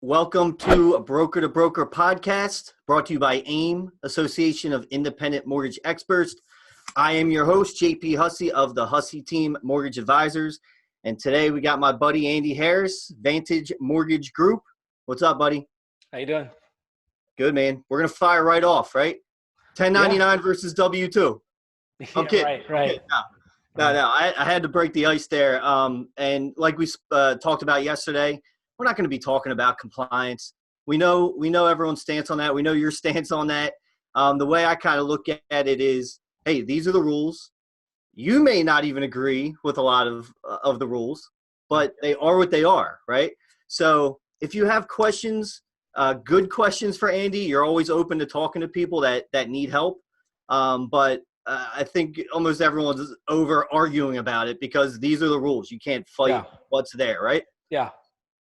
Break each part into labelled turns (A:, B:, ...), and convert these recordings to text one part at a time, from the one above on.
A: Welcome to a Broker to Broker podcast brought to you by AIM, Association of Independent Mortgage Experts. I am your host, JP Hussey of the Hussey Team Mortgage Advisors. And today we got my buddy, Andy Harris, Vantage Mortgage Group. What's up, buddy?
B: How you doing?
A: Good, man. We're going to fire right off, right? 1099 versus W-2. I'm kidding.
B: Right.
A: No, I had to break the ice there. And like we talked about yesterday, we're not going to be talking about compliance. We know everyone's stance on that. We know your stance on that. The way I kind of look at it is, hey, these are the rules. You may not even agree with a lot of the rules, but they are what they are, right? So if you have questions, good questions for Andy, you're always open to talking to people that need help. But I think almost everyone's over arguing about it because these are the rules. You can't fight what's there, right?
B: Yeah.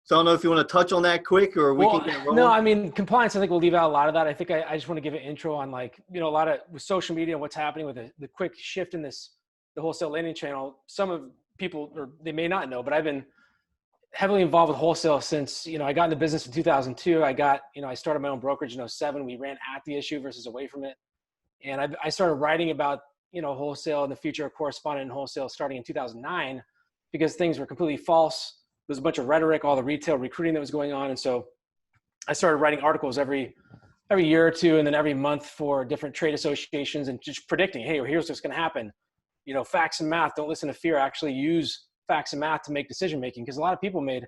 A: So I don't know if you want to touch on that quick or we can get rolling.
B: No, I mean, compliance, I think we'll leave out a lot of that. I think I just want to give an intro on a lot of with social media and what's happening with the quick shift in the wholesale lending channel. Some of people, or they may not know, but I've been heavily involved with wholesale since, I got into business in 2002. I started my own brokerage in 2007. We ran at the issue versus away from it. And I started writing about, wholesale and the future of correspondent and wholesale starting in 2009 because things were completely false. There was a bunch of rhetoric, all the retail recruiting that was going on. And so I started writing articles every year or two and then every month for different trade associations and just predicting, hey, here's what's going to happen. Facts and math, don't listen to fear, actually use facts and math to make decision-making. Because a lot of people made,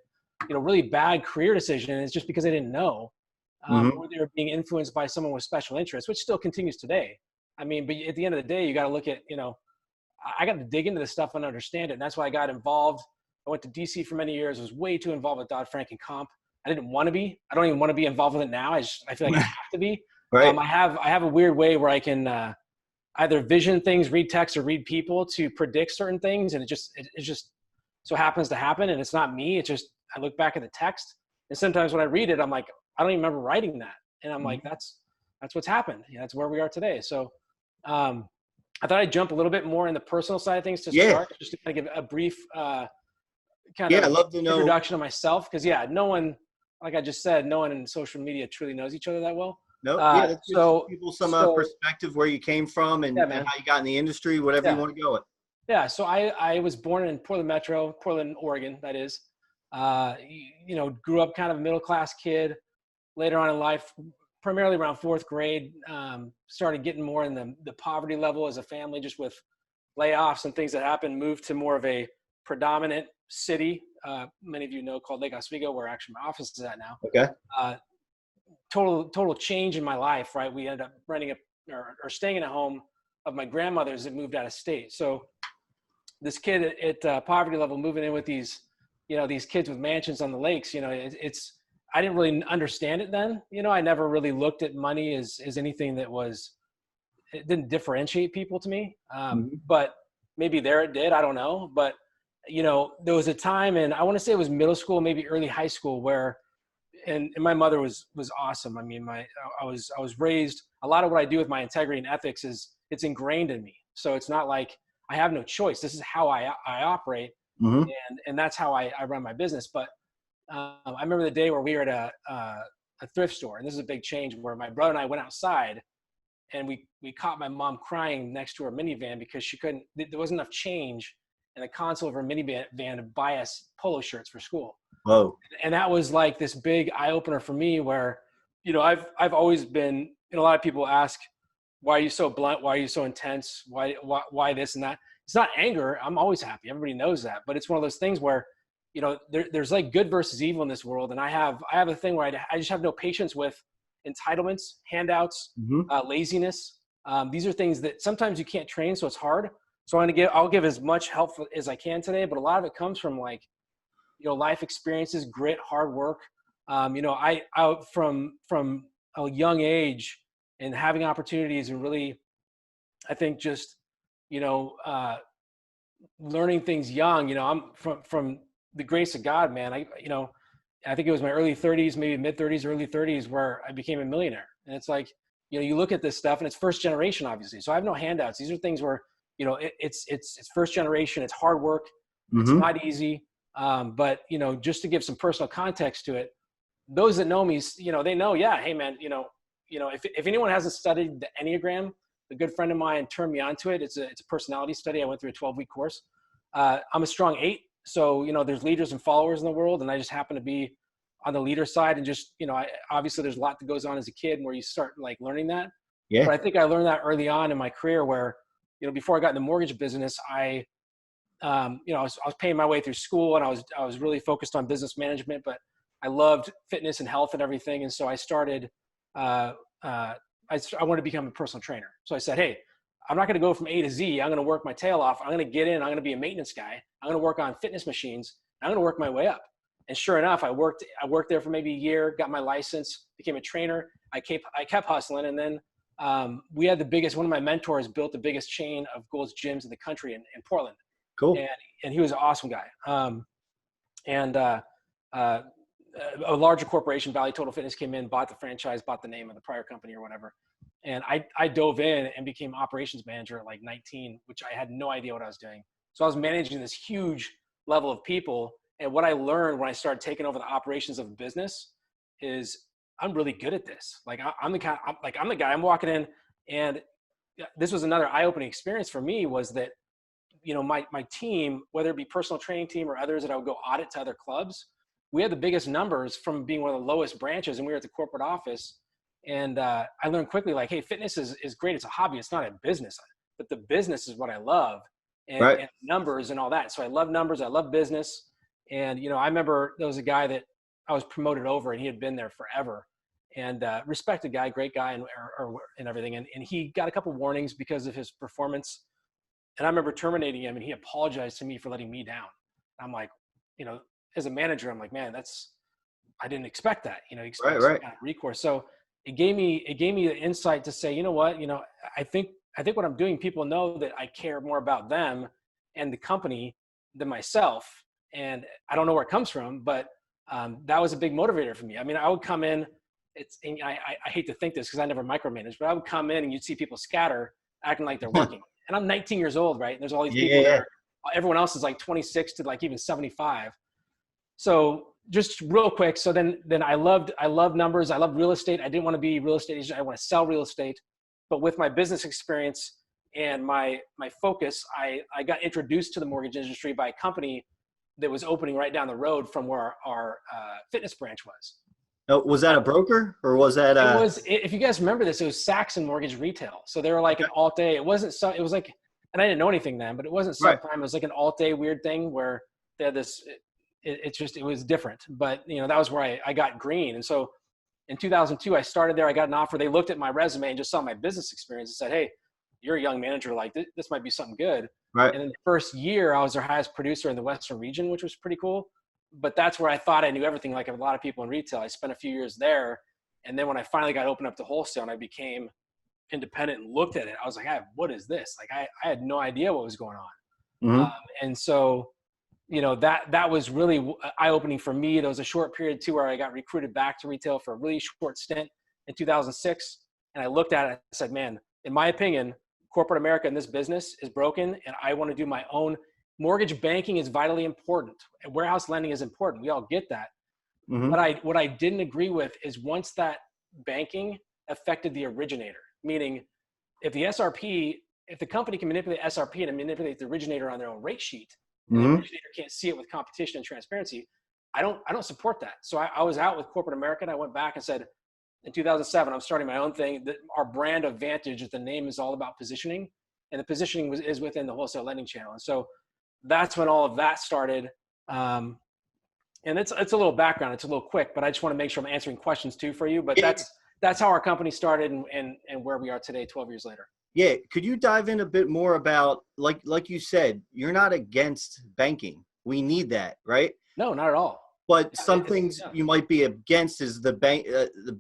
B: really bad career decisions just because they didn't know or they were being influenced by someone with special interests, which still continues today. I mean, but at the end of the day, you got to look at, I got to dig into this stuff and understand it. And that's why I got involved. I went to DC for many years. I was way too involved with Dodd-Frank and comp. I didn't want to be. I don't even want to be involved with it now. I feel like I have to be.
A: Right.
B: I have a weird way where I can either vision things, read text, or read people to predict certain things, and it just so happens to happen. And it's not me. It's just I look back at the text, and sometimes when I read it, I'm like, I don't even remember writing that, and I'm like, that's what's happened. That's where we are today. So I thought I'd jump a little bit more in the personal side of things to start, just to kind of give a brief I'd love to know introduction of myself because no one, like I just said, no one in social media truly knows each other that well.
A: No, let's give people some perspective where you came from and how you got in the industry, whatever you want to go with. Yeah,
B: so I was born in Portland, Oregon, that is. Grew up kind of a middle class kid. Later on in life, primarily around fourth grade, started getting more in the poverty level as a family, just with layoffs and things that happened. Moved to more of a predominant city, many of you know, called Lake Oswego, where actually my office is at now.
A: Okay.
B: Total change in my life, right? We ended up renting or staying in a home of my grandmother's that moved out of state. So this kid at poverty level moving in with these kids with mansions on the lakes, I didn't really understand it then. I never really looked at money as anything that it didn't differentiate people to me. But maybe there it did, I don't know. But there was a time I want to say it was middle school, maybe early high school where, and my mother was awesome. I mean, I was raised, a lot of what I do with my integrity and ethics it's ingrained in me. So it's not like I have no choice. This is how I operate. And that's how I run my business. But I remember the day where we were at a thrift store, and this is a big change, where my brother and I went outside and we caught my mom crying next to her minivan because there wasn't enough change in the console of her minivan to buy us polo shirts for school.
A: Whoa.
B: And that was like this big eye opener for me where, I've always been, a lot of people ask, why are you so blunt? Why are you so intense? Why this and that? It's not anger. I'm always happy. Everybody knows that. But it's one of those things where, there's like good versus evil in this world. And I have a thing where I just have no patience with entitlements, handouts, laziness. These are things that sometimes you can't train, so it's hard. So I'll give as much help as I can today, but a lot of it comes from life experiences, grit, hard work. I from a young age and having opportunities and really, I think just, learning things young, I'm from the grace of God, man. I think it was my early 30s, maybe mid 30s, early 30s where I became a millionaire. And it's like, you look at this stuff and it's first generation, obviously. So I have no handouts. These are things where, it's first generation, it's hard work. It's not easy. But, just to give some personal context to it, those that know me, they know, yeah, hey man, if anyone hasn't studied the Enneagram, a good friend of mine turned me onto it. It's a personality study. I went through a 12-week course. I'm a strong 8. So, there's leaders and followers in the world. And I just happen to be on the leader side. And just, obviously there's a lot that goes on as a kid where you start like learning that.
A: Yeah.
B: But I think I learned that early on in my career where, before I got in the mortgage business, I was paying my way through school and I was really focused on business management, but I loved fitness and health and everything. And so I started, I wanted to become a personal trainer. So I said, hey, I'm not going to go from A to Z. I'm going to work my tail off. I'm going to get in. I'm going to be a maintenance guy. I'm going to work on fitness machines. I'm going to work my way up. And sure enough, I worked there for maybe a year, got my license, became a trainer. I kept hustling. And then we had one of my mentors built the biggest chain of Gold's gyms in the country in Portland.
A: Cool.
B: And he was an awesome guy. A larger corporation, Valley Total Fitness, came in, bought the franchise, bought the name of the prior company or whatever. And I dove in and became operations manager at like 19, which I had no idea what I was doing. So I was managing this huge level of people. And what I learned when I started taking over the operations of the business is I'm really good at this. Like I'm the guy I'm walking in, and this was another eye-opening experience for me, was that, my team, whether it be personal training team or others that I would go audit to other clubs, we had the biggest numbers from being one of the lowest branches, and we were at the corporate office. And I learned quickly, like, hey, fitness is great. It's a hobby. It's not a business, but the business is what I love, and numbers and all that. So I love numbers. I love business. And, I remember there was a guy that I was promoted over, and he had been there forever, and respected guy, great guy, and everything. And he got a couple warnings because of his performance. And I remember terminating him, and he apologized to me for letting me down. I'm like, as a manager, I'm like, man, I didn't expect that, expect some kind of recourse. So it gave me the insight to say, you know what, I think what I'm doing, people know that I care more about them and the company than myself. And I don't know where it comes from, but that was a big motivator for me. I mean, I would come in, I hate to think this because I never micromanaged, but I would come in and you'd see people scatter acting like they're working. And I'm 19 years old, right? And there's all these people there. Everyone else is like 26 to like even 75. So just real quick. So then I loved numbers. I loved real estate. I didn't want to be a real estate agent. I want to sell real estate. But with my business experience and my focus, I got introduced to the mortgage industry by a company that was opening right down the road from where our fitness branch was.
A: Oh, was that a broker or was that?
B: It was, if you guys remember this, it was Saxon Mortgage Retail. So they were like an alt-A. It wasn't so, it was like, and I didn't know anything then, but it wasn't subprime. It was like an alt-A weird thing where they had this, it was different. But, that was where I got green. And so in 2002, I started there. I got an offer. They looked at my resume and just saw my business experience and said, hey, you're a young manager. Like this might be something good. Right. And in the first year, I was their highest producer in the Western region, which was pretty cool. But that's where I thought I knew everything, like a lot of people in retail. I spent a few years there. And then when I finally got opened up to wholesale and I became independent and looked at it, I was like, what is this? Like, I had no idea what was going on. Mm-hmm. And so, that was really eye-opening for me. There was a short period too where I got recruited back to retail for a really short stint in 2006. And I looked at it and said, man, in my opinion, corporate America in this business is broken, and I want to do my own. Mortgage banking is vitally important. Warehouse lending is important. We all get that. Mm-hmm. But what I didn't agree with is once that banking affected the originator, meaning if the company can manipulate SRP and manipulate the originator on their own rate sheet, and the originator can't see it with competition and transparency, I don't support that. So I was out with corporate America, and I went back and said, in 2007, I'm starting my own thing. Our brand of Vantage, the name is all about positioning, and the positioning is within the wholesale lending channel. And so that's when all of that started. And it's a little background. It's a little quick, but I just want to make sure I'm answering questions too for you. But that's how our company started and where we are today, 12 years later.
A: Yeah. Could you dive in a bit more about, like you said, you're not against banking. We need that, right?
B: No, not at all.
A: But some things you might be against is the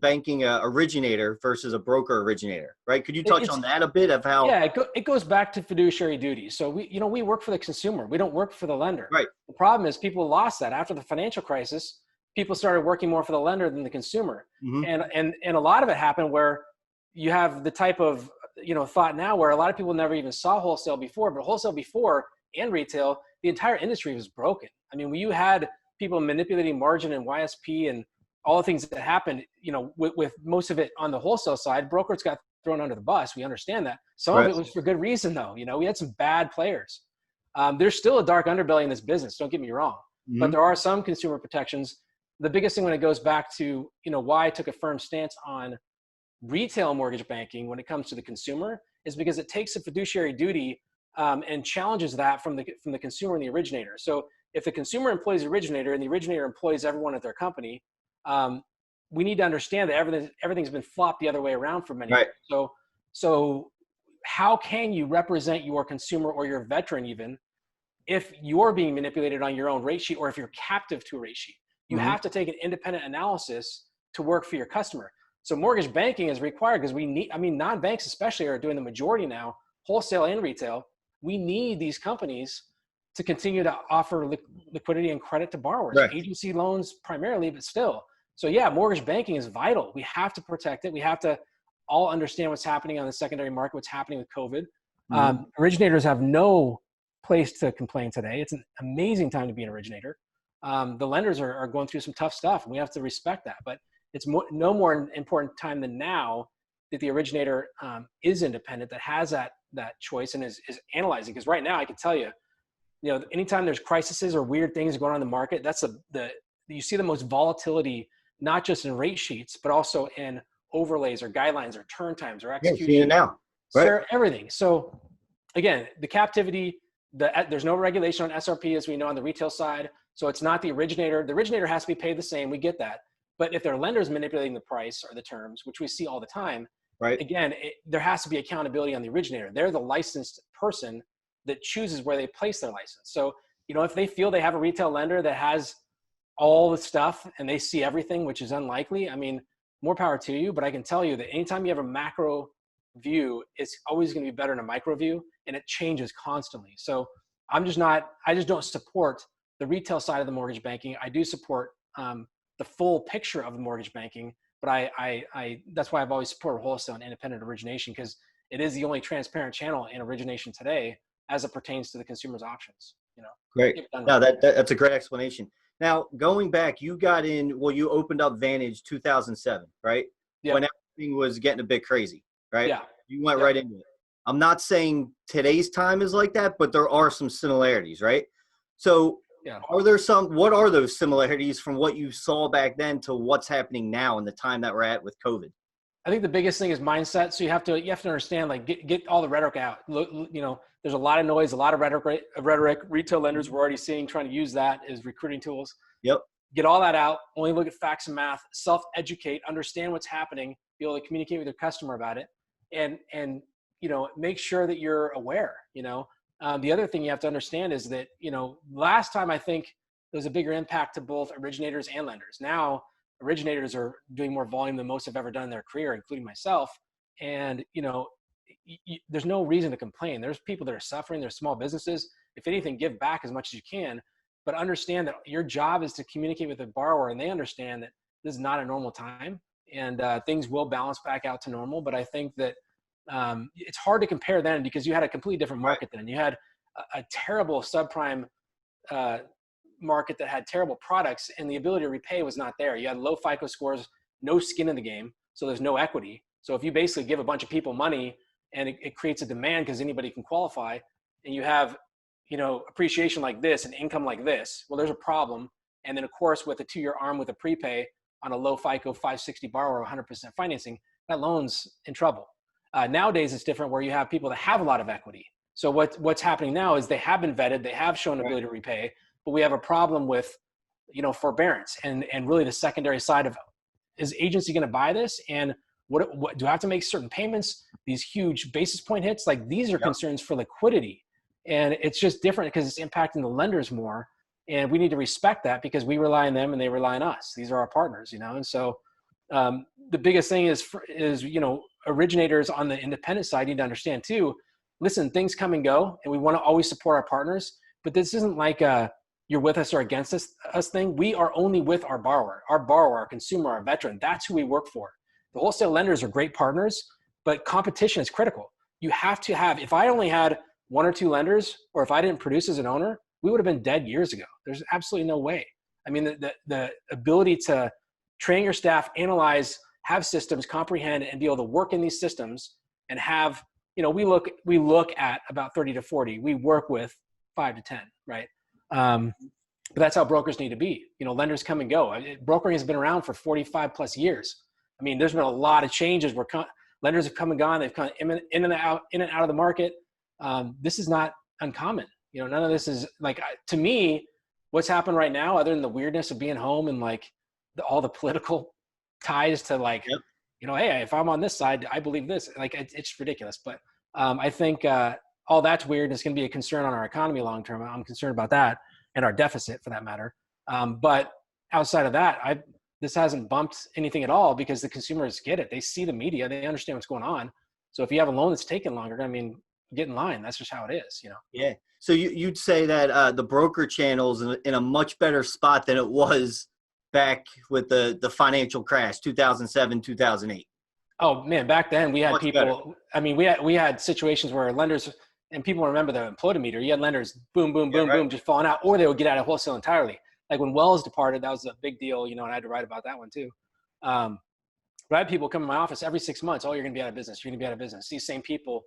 A: banking originator versus a broker originator, right? Could you touch on that a bit of how?
B: Yeah, it goes back to fiduciary duty. So we work for the consumer. We don't work for the lender.
A: Right.
B: The problem is people lost that after the financial crisis. People started working more for the lender than the consumer, and a lot of it happened where you have the type of thought now where a lot of people never even saw wholesale before, but wholesale before and retail, the entire industry was broken. I mean, when you had people manipulating margin and YSP and all the things that happened, with most of it on the wholesale side, brokers got thrown under the bus. We understand that. Some of
A: Right.
B: it was for good reason, though. We had some bad players. There's still a dark underbelly in this business. Don't get me wrong, but
A: Mhm.
B: there are some consumer protections. The biggest thing when it goes back to, why I took a firm stance on retail mortgage banking when it comes to the consumer is because it takes a fiduciary duty and challenges that from the consumer and the originator. So if the consumer employs the originator and the originator employs everyone at their company, we need to understand that everything's been flopped the other way around for many
A: Right.
B: years. So how can you represent your consumer or your veteran even if you're being manipulated on your own rate sheet, or if you're captive to a rate sheet? You
A: Mhm.
B: have to take an independent analysis to work for your customer. So mortgage banking is required because non-banks especially are doing the majority now, wholesale and retail. We need these companies to continue to offer liquidity and credit to borrowers,
A: Right.
B: agency loans primarily, but still. So yeah, mortgage banking is vital. We have to protect it. We have to all understand what's happening on the secondary market, what's happening with COVID.
A: Mhm.
B: Originators have no place to complain today. It's an amazing time to be an originator. The lenders are going through some tough stuff, and we have to respect that. But it's no more important time than now that the originator is independent, that has that choice, and is analyzing. Because right now, I can tell you, anytime there's crises or weird things going on in the market, that's you see the most volatility, not just in rate sheets, but also in overlays or guidelines or turn times or
A: Yeah, seeing it
B: execution,
A: now. Right.
B: everything. So again, the captivity, there's no regulation on SRP, as we know, on the retail side. So it's not the originator. The originator has to be paid the same. We get that. But if their lender's manipulating the price or the terms, which we see all the time,
A: Right.
B: again, there has to be accountability on the originator. They're the licensed person that chooses where they place their license. So, if they feel they have a retail lender that has all the stuff and they see everything, which is unlikely, more power to you. But I can tell you that anytime you have a macro view, it's always going to be better than a micro view, and it changes constantly. So I just don't support the retail side of the mortgage banking. I do support the full picture of the mortgage banking, but I that's why I've always supported wholesale and independent origination, because it is the only transparent channel in origination today as it pertains to the consumer's options.
A: Great.
B: Get it done
A: No,
B: right.
A: that's a great explanation. Now, going back, you got in, well, you opened up Vantage 2007, right? When
B: Yep.
A: everything was getting a bit crazy, right?
B: Yeah.
A: You went
B: Yep.
A: right into it. I'm not saying today's time is like that, but there are some similarities, right? So,
B: Yeah.
A: what are those similarities from what you saw back then to what's happening now in the time that we're at with COVID?
B: I think the biggest thing is mindset. So you have to understand, like, get all the rhetoric out. There's a lot of noise, a lot of rhetoric. Retail lenders we're already seeing trying to use that as recruiting tools.
A: Yep.
B: Get all that out. Only look at facts and math. Self-educate. Understand what's happening. Be able to communicate with your customer about it, and make sure that you're aware. The other thing you have to understand is that last time I think there was a bigger impact to both originators and lenders. Now originators are doing more volume than most have ever done in their career, including myself. And, there's no reason to complain. There's people that are suffering. There's small businesses. If anything, give back as much as you can, but understand that your job is to communicate with the borrower, and they understand that this is not a normal time, and things will balance back out to normal. But I think that it's hard to compare then, because you had a completely different
A: Right.
B: market then. You had a terrible subprime market that had terrible products, and the ability to repay was not there. You had low FICO scores, no skin in the game, so there's no equity. So if you basically give a bunch of people money and it creates a demand because anybody can qualify, and you have appreciation like this and income like this, well, there's a problem. And then of course, with a 2-year arm with a prepay on a low FICO 560 borrower, 100% financing, that loan's in trouble. Nowadays it's different, where you have people that have a lot of equity. So what's happening now is they have been vetted, they have shown ability to repay, but we have a problem with forbearance and really the secondary side of, is agency going to buy this, and what do I have to make certain payments, these huge basis point hits? Like, these are
A: Yep.
B: concerns for liquidity, and it's just different because it's impacting the lenders more, and we need to respect that because we rely on them and they rely on us. These are our partners, and so the biggest thing is originators on the independent side need to understand too, listen, things come and go, and we want to always support our partners, but this isn't like you're with us or against us thing. We are only with our borrower, our consumer, our veteran. That's who we work for. The wholesale lenders are great partners, but competition is critical. You have to have, if I only had 1 or 2 lenders, or if I didn't produce as an owner, we would have been dead years ago. There's absolutely no way. The ability to train your staff, analyze, have systems, comprehend, and be able to work in these systems and have, we look at about 30 to 40. We work with 5 to 10, right? But that's how brokers need to be. Lenders come and go. Brokering has been around for 45 plus years. I mean, there's been a lot of changes where lenders have come and gone. They've come in and out of the market. This is not uncommon. None of this is to me, what's happened right now, other than the weirdness of being home and all the political ties to
A: Yep.
B: Hey, if I'm on this side, I believe this. It's ridiculous. But I think all that's weird, and it's going to be a concern on our economy long term. I'm concerned about that, and our deficit for that matter. But outside of that, this hasn't bumped anything at all because the consumers get it. They see the media. They understand what's going on. So if you have a loan that's taking longer, get in line. That's just how it is,
A: Yeah. So you'd say that the broker channel's in a much better spot than it was back with the financial crash, 2007, 2008.
B: Oh man, back then we had
A: Much
B: people. Better. We had situations where lenders, and people remember the employment meter. You had lenders, boom, boom, boom, boom, just falling out, or they would get out of wholesale entirely. Like when Wells departed, that was a big deal, and I had to write about that one too. But I had people come in my office every 6 months. Oh, you're going to be out of business. You're going to be out of business. These same people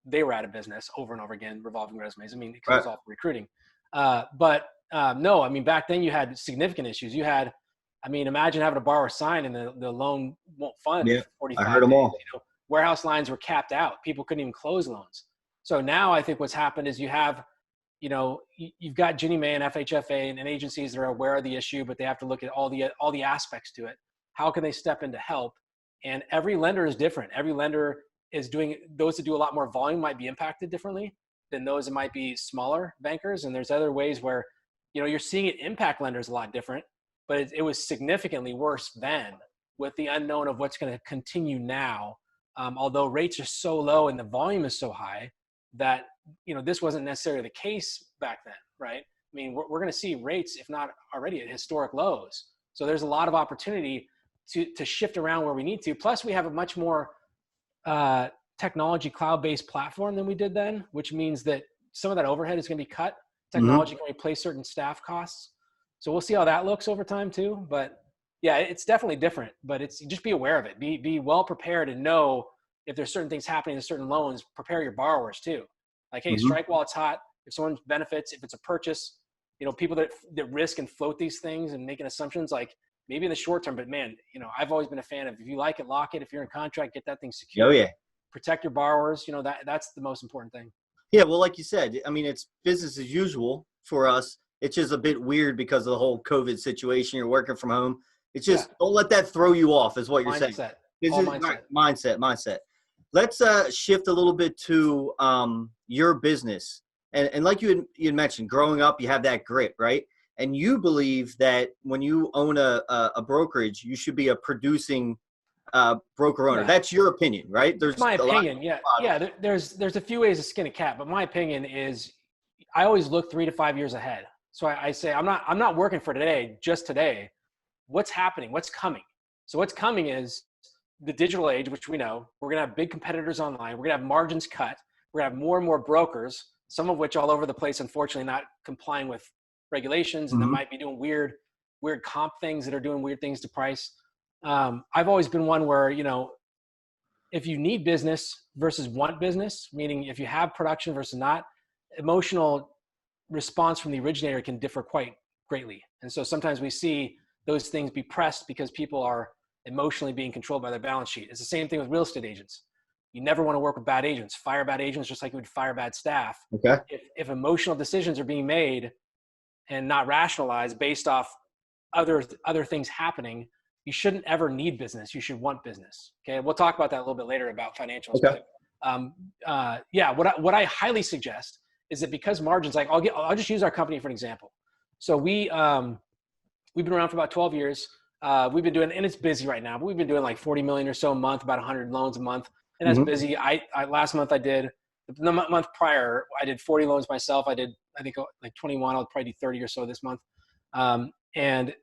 B: they were out of business over and over again, revolving resumes. It was all recruiting. No, back then you had significant issues. You had, imagine having a borrower sign and the loan won't fund.
A: Yeah,
B: for 45
A: I heard them
B: days.
A: all.
B: Warehouse lines were capped out. People couldn't even close loans. So now I think what's happened is you have, you've got Ginnie Mae and FHFA and agencies that are aware of the issue, but they have to look at all the aspects to it. How can they step in to help? And every lender is different. Every lender is doing, those that do a lot more volume might be impacted differently than those that might be smaller bankers. And there's other ways where, you're seeing it impact lenders a lot different, but it was significantly worse then with the unknown of what's going to continue now. Although rates are so low and the volume is so high that, this wasn't necessarily the case back then, right? We're going to see rates, if not already, at historic lows. So there's a lot of opportunity to shift around where we need to. Plus we have a much more technology cloud-based platform than we did then, which means that some of that overhead is going to be cut. Technology can replace certain staff costs. So we'll see how that looks over time too. But yeah, it's definitely different, but just be aware of it. Be well prepared and know if there's certain things happening to certain loans, prepare your borrowers too. Hey, strike while it's hot. If someone benefits, if it's a purchase, people that risk and float these things and making assumptions, maybe in the short term, but man, I've always been a fan of, if you like it, lock it. If you're in contract, get that thing secure.
A: Oh yeah.
B: Protect your borrowers. That's the most important thing.
A: Yeah. Well, like you said, it's business as usual for us. It's just a bit weird because of the whole COVID situation. You're working from home. It's just, don't let that throw you off is what you're saying. Mindset. Let's shift a little bit to your business. And like you had mentioned, growing up, you have that grit, right? And you believe that when you own a brokerage, you should be a producing broker owner. Yeah. That's your opinion, right?
B: There's my opinion. Yeah. There's a few ways to skin a cat, but my opinion is I always look 3 to 5 years ahead. So I say, I'm not working for today, just today. What's happening? What's coming? So what's coming is the digital age, which we know. We're going to have big competitors online. We're going to have margins cut. We're going to have more and more brokers, some of which all over the place, unfortunately, not complying with regulations, and that might be doing weird comp things that are doing weird things to price. I've always been one where, if you need business versus want business, meaning if you have production versus not, emotional response from the originator can differ quite greatly. And so sometimes we see those things be pressed because people are emotionally being controlled by their balance sheet. It's the same thing with real estate agents. You never want to work with bad agents. Fire bad agents just like you would fire bad staff.
A: Okay.
B: If emotional decisions are being made and not rationalized based off other things happening, you shouldn't ever need business. You should want business. Okay. We'll talk about that a little bit later about financials.
A: Okay.
B: But, what I highly suggest is that because margins, I'll just use our company for an example. So we've been around for about 12 years. We've been doing, and it's busy right now, but we've been doing like 40 million or so a month, about 100 loans a month. And that's busy. Last month the month prior, I did 40 loans myself. I think like 21, I'll probably do 30 or so this month. And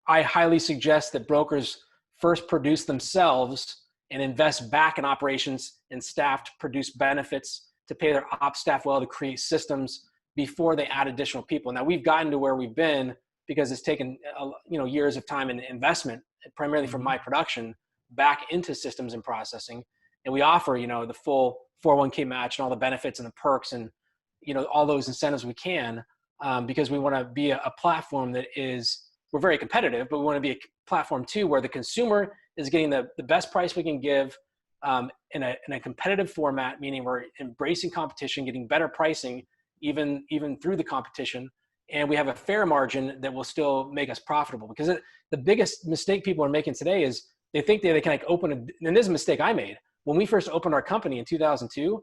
B: I highly suggest that brokers first produce themselves and invest back in operations and staff to produce benefits, to pay their ops staff well, to create systems before they add additional people. Now we've gotten to where we've been because it's taken, years of time and investment, primarily from my production, back into systems and processing. And we offer, the full 401k match and all the benefits and the perks and, all those incentives we can, because we want to be a platform that we're very competitive, but we want to be a platform too, where the consumer is getting the best price we can give, in a competitive format, meaning we're embracing competition, getting better pricing, even through the competition. And we have a fair margin that will still make us profitable, because the biggest mistake people are making today is they think they can open and this is a mistake I made. When we first opened our company in 2002,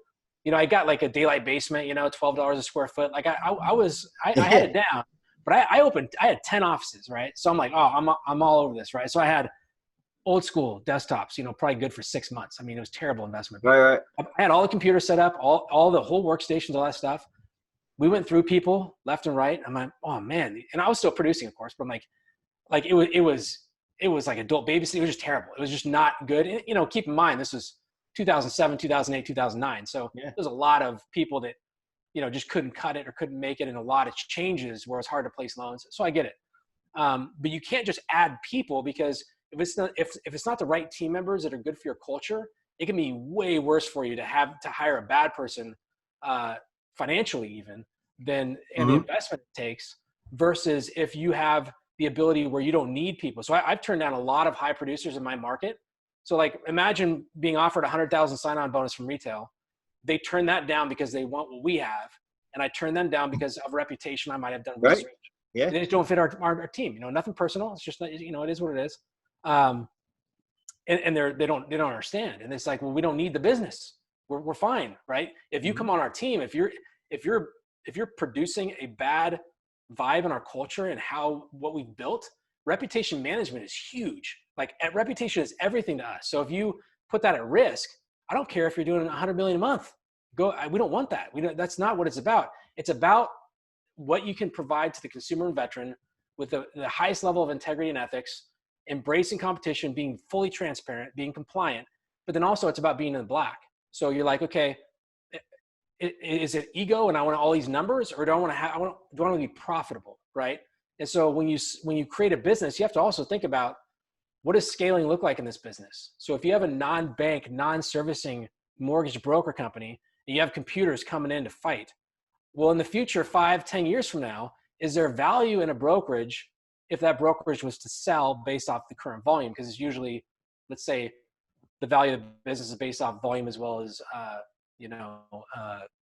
B: I got like a daylight basement, $12 a square foot. Like I had it down, but I had 10 offices, right? So I'm like, oh, I'm all over this, right? So I had old school desktops, probably good for 6 months. I mean, it was terrible investment.
A: Right.
B: I had all the computers set up, all the whole workstations, all that stuff. We went through people left and right. I'm like, oh man. And I was still producing, of course, but I'm like it was like adult babysitting. It was just terrible. It was just not good. And, keep in mind, this was 2007, 2008, 2009. So there's a lot of people that, just couldn't cut it or couldn't make it. And a lot of changes where it's hard to place loans. So I get it. But you can't just add people, because if it's not the right team members that are good for your culture, it can be way worse for you to hire a bad person, financially even, than and the investment it takes, versus if you have the ability where you don't need people. So I've turned down a lot of high producers in my market. So like, imagine being offered 100,000 sign-on bonus from retail. They turn that down because they want what we have. And I turn them down because of reputation. I might've done research.
A: Right. Yeah.
B: They just don't fit our team, nothing personal. It's just, it is what it is. And they don't understand. And it's like, well, we don't need the business. We're fine. Right. If you come on our team, if you're producing a bad vibe in our culture and what we've built, reputation management is huge. Like, reputation is everything to us. So if you put that at risk, I don't care if you're doing 100 million a month. We don't want that. That's not what it's about. It's about what you can provide to the consumer and veteran with the highest level of integrity and ethics, embracing competition, being fully transparent, being compliant, but then also it's about being in the black. So you're like, okay, is it ego and I want all these numbers, or do I want to be profitable, right? And so when you create a business, you have to also think about, what does scaling look like in this business? So if you have a non-bank, non-servicing mortgage broker company, and you have computers coming in to fight, well, in the future, 5-10 years from now, is there value in a brokerage if that brokerage was to sell based off the current volume? Because it's usually, let's say, the value of the business is based off volume as well as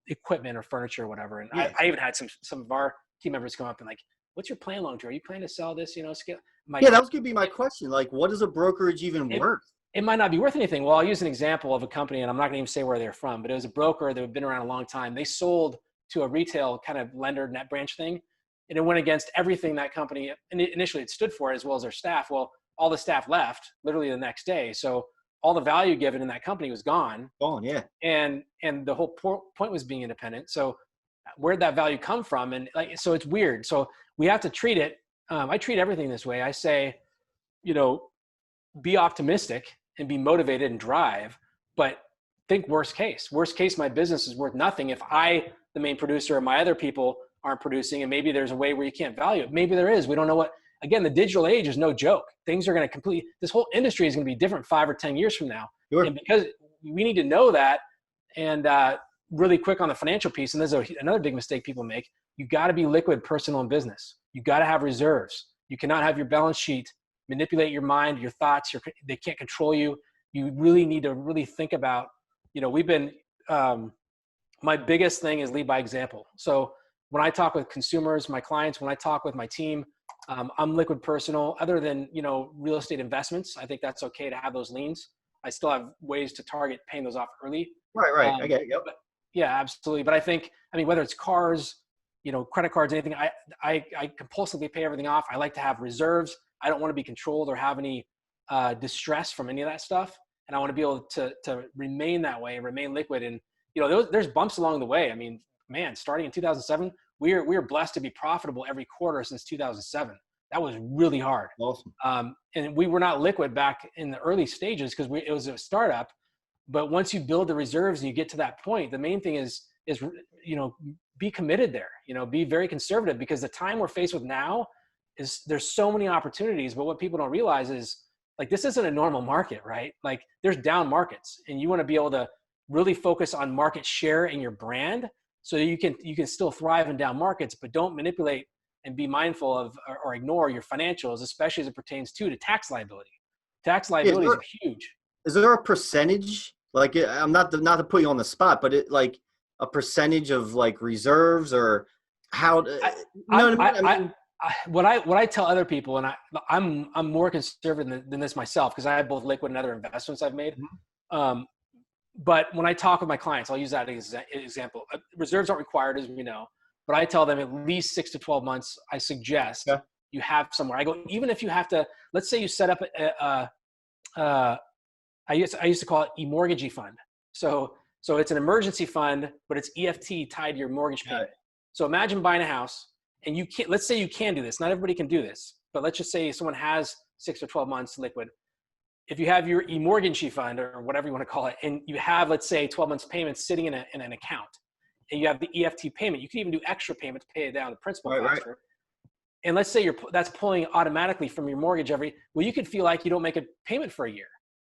B: equipment or furniture or whatever. And I even had some of our team members come up and like, what's your plan long term? Are you planning to sell this, scale?
A: That was going to be my question. Like, what is a brokerage even worth?
B: It might not be worth anything. Well, I'll use an example of a company, and I'm not going to even say where they're from, but it was a broker that had been around a long time. They sold to a retail kind of lender net branch thing, and it went against everything that company initially it stood for, as well as their staff. Well, all the staff left literally the next day. So all the value given in that company was gone.
A: Yeah.
B: And the whole point was being independent. So where'd that value come from? And so it's weird. So we have to treat it. I treat everything this way. I say, be optimistic and be motivated and drive, but think worst case. Worst case, my business is worth nothing if I, the main producer, or my other people aren't producing, and maybe there's a way where you can't value it. Maybe there is. We don't know what. Again, the digital age is no joke. Things are going to this whole industry is going to be different 5 or 10 years from now.
A: Sure.
B: And because we need to know that, and really quick on the financial piece, and there's another big mistake people make, you got to be liquid, personal, and business. You got to have reserves. You cannot have your balance sheet manipulate your mind, your thoughts. They can't control you. You really need to really think about, we've been, my biggest thing is lead by example. So when I talk with consumers, my clients, when I talk with my team, I'm liquid personal. Other than, real estate investments, I think that's okay to have those liens. I still have ways to target paying those off early.
A: Right. I get it. Yep.
B: Yeah, absolutely. But I think, whether it's cars, credit cards, anything, I compulsively pay everything off. I like to have reserves. I don't want to be controlled or have any distress from any of that stuff. And I want to be able to remain that way and remain liquid. And, there's bumps along the way. Starting in 2007, we were blessed to be profitable every quarter since 2007. That was really hard.
A: Awesome.
B: And we were not liquid back in the early stages because it was a startup. But once you build the reserves and you get to that point, the main thing is be committed there. Be very conservative, because the time we're faced with now is there's so many opportunities, but what people don't realize is like, this isn't a normal market, right? Like there's down markets, and you want to be able to really focus on market share and your brand so that you can still thrive in down markets, but don't manipulate and be mindful of or ignore your financials, especially as it pertains to tax liability. Tax liabilities are huge.
A: Is there a percentage? Like, I'm not to put you on the spot, but it like a percentage of like reserves or how? You know what I mean?
B: What I tell other people, and I'm more conservative than this myself because I have both liquid and other investments I've made. But when I talk with my clients, I'll use that as an example. Reserves aren't required, as we know, but I tell them at least 6 to 12 months. I suggest you have somewhere. I go, even if you have to, let's say you set up I used to call it a mortgagee fund. So it's an emergency fund, but it's EFT tied to your mortgage payment. So imagine buying a house, and you can't. Let's say you can do this. Not everybody can do this, but let's just say someone has 6 or 12 months liquid. If you have your e-mortgagee fund or whatever you want to call it, and you have, let's say, 12 months payments sitting in an account, and you have the EFT payment, you can even do extra payment to pay it down the principal faster. Right. And let's say that's pulling automatically from your mortgage you could feel like you don't make a payment for a year.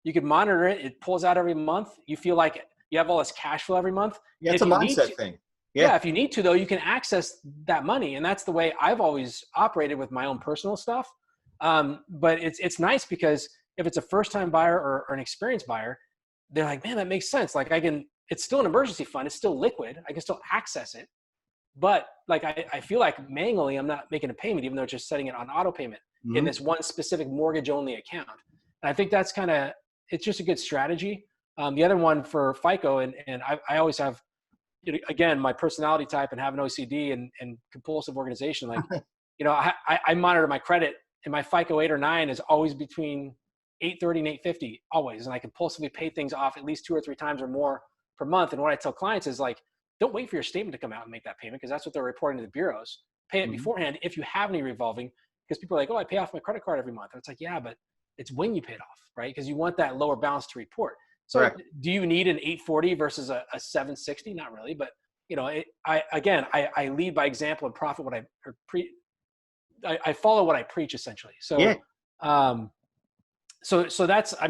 B: You could monitor it. It pulls out every month. You feel like you have all this cash flow every month.
A: Yeah, it's a mindset thing.
B: Yeah, if you need to, though, you can access that money. And that's the way I've always operated with my own personal stuff. But it's nice because if it's a first-time buyer or an experienced buyer, they're like, man, that makes sense. Like it's still an emergency fund. It's still liquid. I can still access it. But like I feel like manually I'm not making a payment, even though it's just setting it on auto payment in this one specific mortgage-only account. And I think that's it's just a good strategy. The other one for FICO, and I always have, again, my personality type and have an OCD and compulsive organization. Like, I monitor my credit, and my FICO 8 or 9 is always between 830 and 850, always. And I compulsively pay things off at least 2 or 3 times or more per month. And what I tell clients is like, don't wait for your statement to come out and make that payment, because that's what they're reporting to the bureaus. Pay it beforehand if you have any revolving, because people are like, oh, I pay off my credit card every month. And it's like, yeah, but it's when you pay it off, right? Because you want that lower balance to report. So do you need an 840 versus a 760? Not really, but I lead by example and profit what I follow what I preach, essentially. So, so that's, I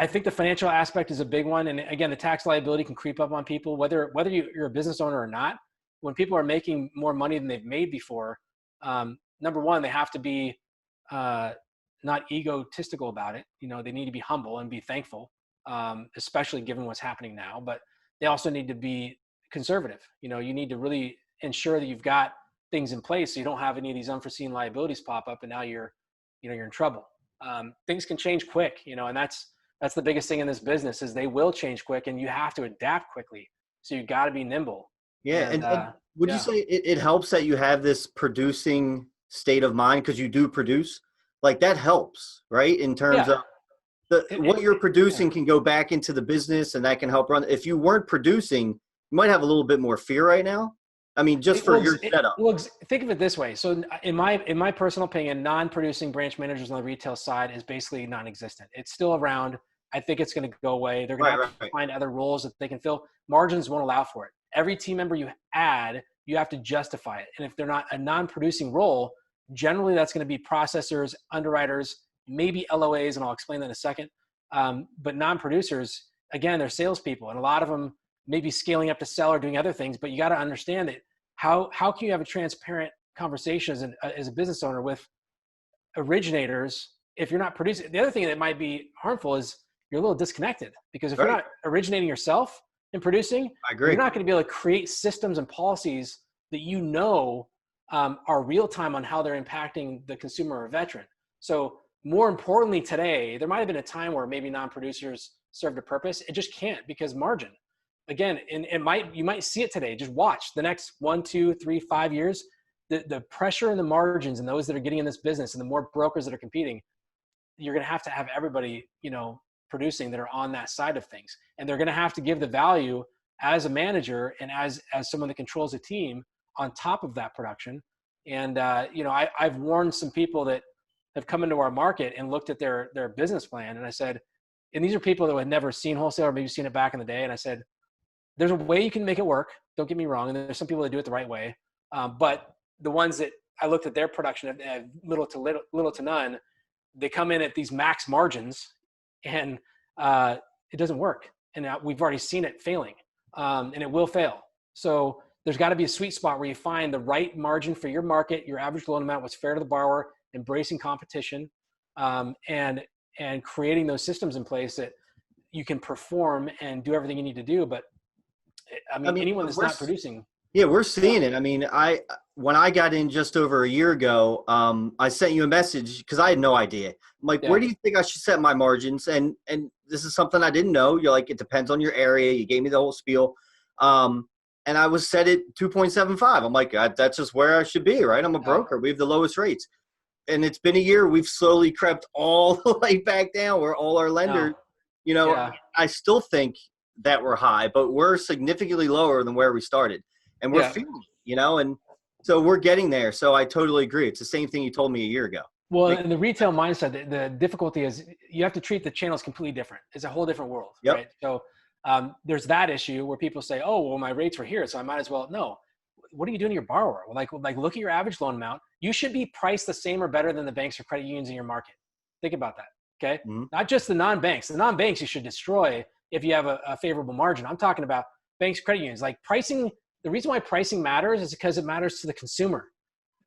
B: think the financial aspect is a big one. And again, the tax liability can creep up on people, whether you're a business owner or not. When people are making more money than they've made before, number one, they have to be not egotistical about it. They need to be humble and be thankful, especially given what's happening now. But they also need to be conservative. You need to really ensure that you've got things in place so you don't have any of these unforeseen liabilities pop up, and now you're in trouble. Things can change quick, and that's the biggest thing in this business is they will change quick, and you have to adapt quickly. So you got to be nimble.
A: Yeah. And would you say it helps that you have this producing state of mind, because you do produce? Like that helps, right? In terms of what you're producing can go back into the business, and that can help run. If you weren't producing, you might have a little bit more fear right now. I mean, just for your setup.
B: Well, think of it this way. So in my personal opinion, non-producing branch managers on the retail side is basically non-existent. It's still around. I think it's going to go away. They're going to have to find other roles that they can fill. Margins won't allow for it. Every team member you add, you have to justify it. And if they're not a non-producing role, generally that's going to be processors, underwriters, maybe LOAs, and I'll explain that in a second. But non-producers, again, they're salespeople, and a lot of them may be scaling up to sell or doing other things. But you got to understand that how can you have a transparent conversation as a business owner with originators if you're not producing? The other thing that might be harmful is you're a little disconnected, because if you're not originating yourself and producing, I agree, you're not going to be able to create systems and policies that are real time on how they're impacting the consumer or veteran. So more importantly today, there might have been a time where maybe non-producers served a purpose. It just can't, because margin. Again, and you might see it today. Just watch the next 1, 2, 3, 5 years. The pressure and the margins and those that are getting in this business, and the more brokers that are competing, you're going to have everybody, producing that are on that side of things. And they're going to have to give the value as a manager and as someone that controls a team on top of that production. And, I've warned some people that have come into our market and looked at their business plan. And I said, and these are people that had never seen wholesale or maybe seen it back in the day. And I said, there's a way you can make it work. Don't get me wrong. And there's some people that do it the right way. But the ones that I looked at their production at little to none. They come in at these max margins, and it doesn't work. And we've already seen it failing, and it will fail. So there's got to be a sweet spot where you find the right margin for your market. Your average loan amount was fair to the borrower, embracing competition, and creating those systems in place that you can perform and do everything you need to do. But I mean anyone that's not producing.
A: Yeah, we're seeing it. I mean, when I got in just over a year ago, I sent you a message because I had no idea. I'm like, where do you think I should set my margins? And this is something I didn't know. You're like, it depends on your area. You gave me the whole spiel. And I was set at 2.75. I'm like, that's just where I should be, right? I'm a broker. We have the lowest rates. And it's been a year. We've slowly crept all the way back down where all our lenders, I still think that we're high, but we're significantly lower than where we started. And we're feeling it, and so we're getting there. So I totally agree. It's the same thing you told me a year ago.
B: Well, in the retail mindset, the difficulty is you have to treat the channels completely different. It's a whole different world, right? So there's that issue where people say, oh, well, my rates were here, so I might as well. No, what are you doing to your borrower? Like look at your average loan amount. You should be priced the same or better than the banks or credit unions in your market. Think about that, okay? Mm-hmm. Not just the non-banks. The non-banks you should destroy if you have a favorable margin. I'm talking about banks, credit unions. Like pricing. The reason why pricing matters is because it matters to the consumer.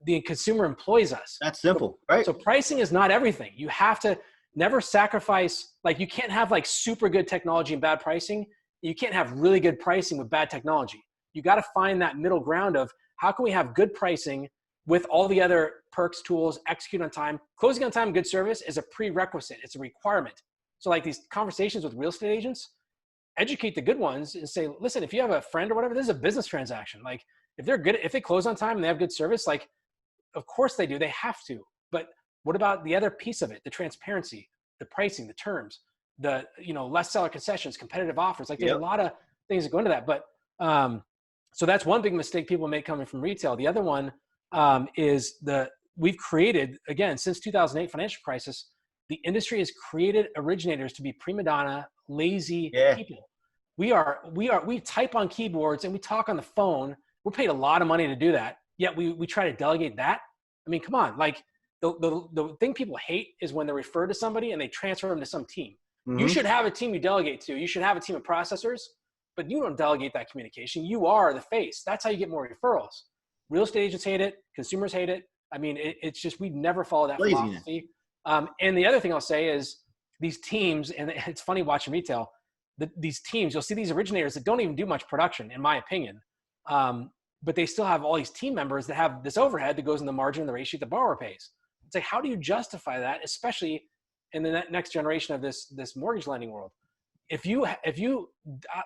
B: The consumer employs us.
A: That's simple, right?
B: So pricing is not everything. You have to never sacrifice, like you can't have like super good technology and bad pricing. You can't have really good pricing with bad technology. You got to find that middle ground of how can we have good pricing with all the other perks, tools, execute on time. Closing on time, good service is a prerequisite. It's a requirement. So like these conversations with real estate agents, educate the good ones and say, listen, if you have a friend or whatever, this is a business transaction. Like if they're good, if they close on time and they have good service, like of course they do, they have to. But what about the other piece of it? The transparency, the pricing, the terms, the, less seller concessions, competitive offers. Like there's a lot of things that go into that. But so that's one big mistake people make coming from retail. The other one is we've created, again, since 2008 financial crisis, the industry has created originators to be prima donna, lazy people. We type on keyboards and we talk on the phone. We're paid a lot of money to do that. Yet we try to delegate that. I mean, come on. Like the thing people hate is when they refer to somebody and they transfer them to some team. Mm-hmm. You should have a team you delegate to. You should have a team of processors, but you don't delegate that communication. You are the face. That's how you get more referrals. Real estate agents hate it. Consumers hate it. I mean, it's just, we never follow that philosophy. And the other thing I'll say is these teams, and it's funny watching retail, these teams, you'll see these originators that don't even do much production, in my opinion. But they still have all these team members that have this overhead that goes in the margin and the rate sheet the borrower pays. It's like, how do you justify that, especially in the next generation of this mortgage lending world? If you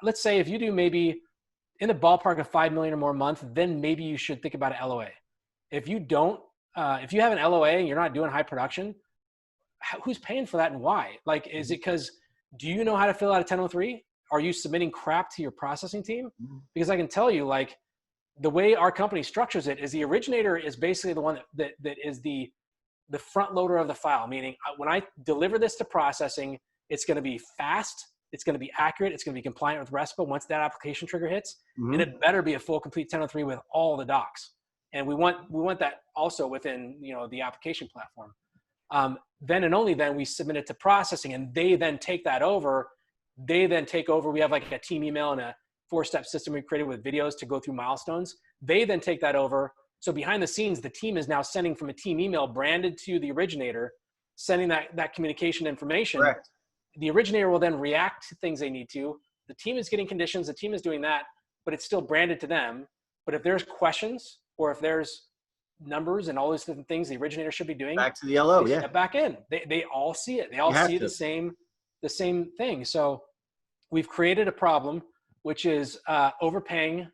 B: let's say if you do maybe in the ballpark of 5 million or more a month, then maybe you should think about an LOA. If you don't, if you have an LOA and you're not doing high production, who's paying for that and why? Like, is it because, do you know how to fill out a 1003? Are you submitting crap to your processing team? Because I can tell you, like, the way our company structures it is the originator is basically the one that is the front loader of the file, meaning when I deliver this to processing, it's going to be fast, it's going to be accurate, it's going to be compliant with RESPA once that application trigger hits, and it better be a full complete 1003 with all the docs. And we want that also within the application platform. Then and only then we submit it to processing, and they then take that over. They then take over. We have like a team email and a 4-step system we created with videos to go through milestones. They then take that over. So behind the scenes, the team is now sending from a team email branded to the originator, sending that communication information. Correct. The originator will then react to things they need to. The team is getting conditions. The team is doing that, but it's still branded to them. But if there's questions or if there's numbers and all those different things the originator should be doing,
A: back to the LO,
B: step back in. They all see it. They all see the same thing. So we've created a problem, which is overpaying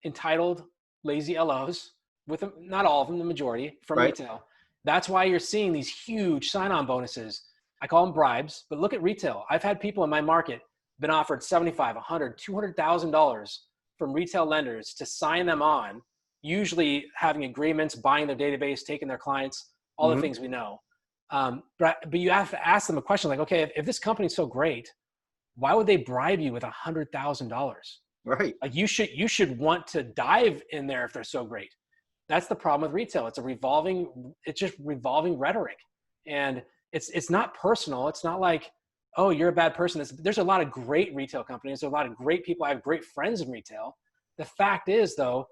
B: entitled lazy LOs, with them, not all of them, the majority from retail. That's why you're seeing these huge sign-on bonuses. I call them bribes, but look at retail. I've had people in my market been offered $75,000, $100,000, $200,000 from retail lenders to sign them on, usually having agreements, buying their database, taking their clients, all the things we know. But you have to ask them a question like, okay, if this company's so great, why would they bribe you with $100,000?
A: Right.
B: Like you should want to dive in there if they're so great. that's the problem with retail. It's just revolving rhetoric. And it's not personal. It's not like, oh, you're a bad person. There's a lot of great retail companies. There's a lot of great people. I have great friends in retail. The fact is, though,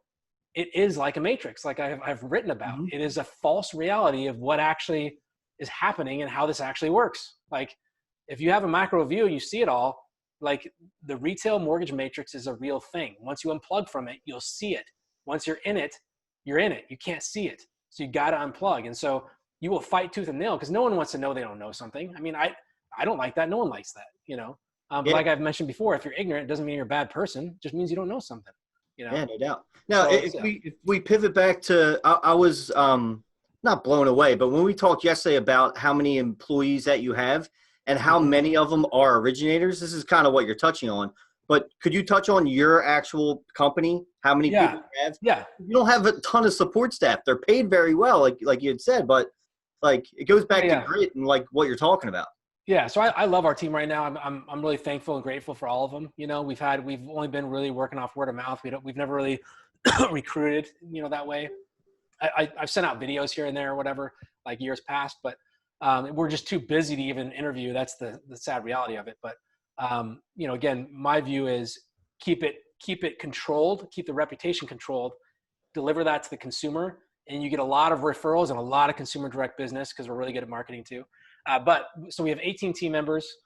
B: it is like a matrix, like I've written about.
A: Mm-hmm.
B: It is a false reality of what actually is happening and how this actually works. Like, if you have a macro view, you see it all. Like, the retail mortgage matrix is a real thing. Once you unplug from it, you'll see it. Once you're in it, you're in it. You can't see it. So you got to unplug. And so you will fight tooth and nail, because no one wants to know they don't know something. I mean, I don't like that. No one likes that, you know? But like I've mentioned before, if you're ignorant, it doesn't mean you're a bad person. It just means you don't know something, you know?
A: Yeah, no doubt. Now,
B: So,
A: if we pivot back to, I was not blown away, but when we talked yesterday about how many employees that you have and how many of them are originators, this is kind of what you're touching on. But could you touch on your actual company? How many people you have?
B: Yeah.
A: You don't have a ton of support staff. They're paid very well, like you had said, but like it goes back to grit and like what you're talking about.
B: Yeah. So I love our team right now. I'm really thankful and grateful for all of them. You know, we've only been really working off word of mouth. We've never really recruited, you know, that way. I've sent out videos here and there or whatever, like years past, but we're just too busy to even interview. That's the sad reality of it. But you know, again, my view is keep it controlled, keep the reputation controlled, deliver that to the consumer, and you get a lot of referrals and a lot of consumer direct business, because we're really good at marketing too. So we have 18 team members,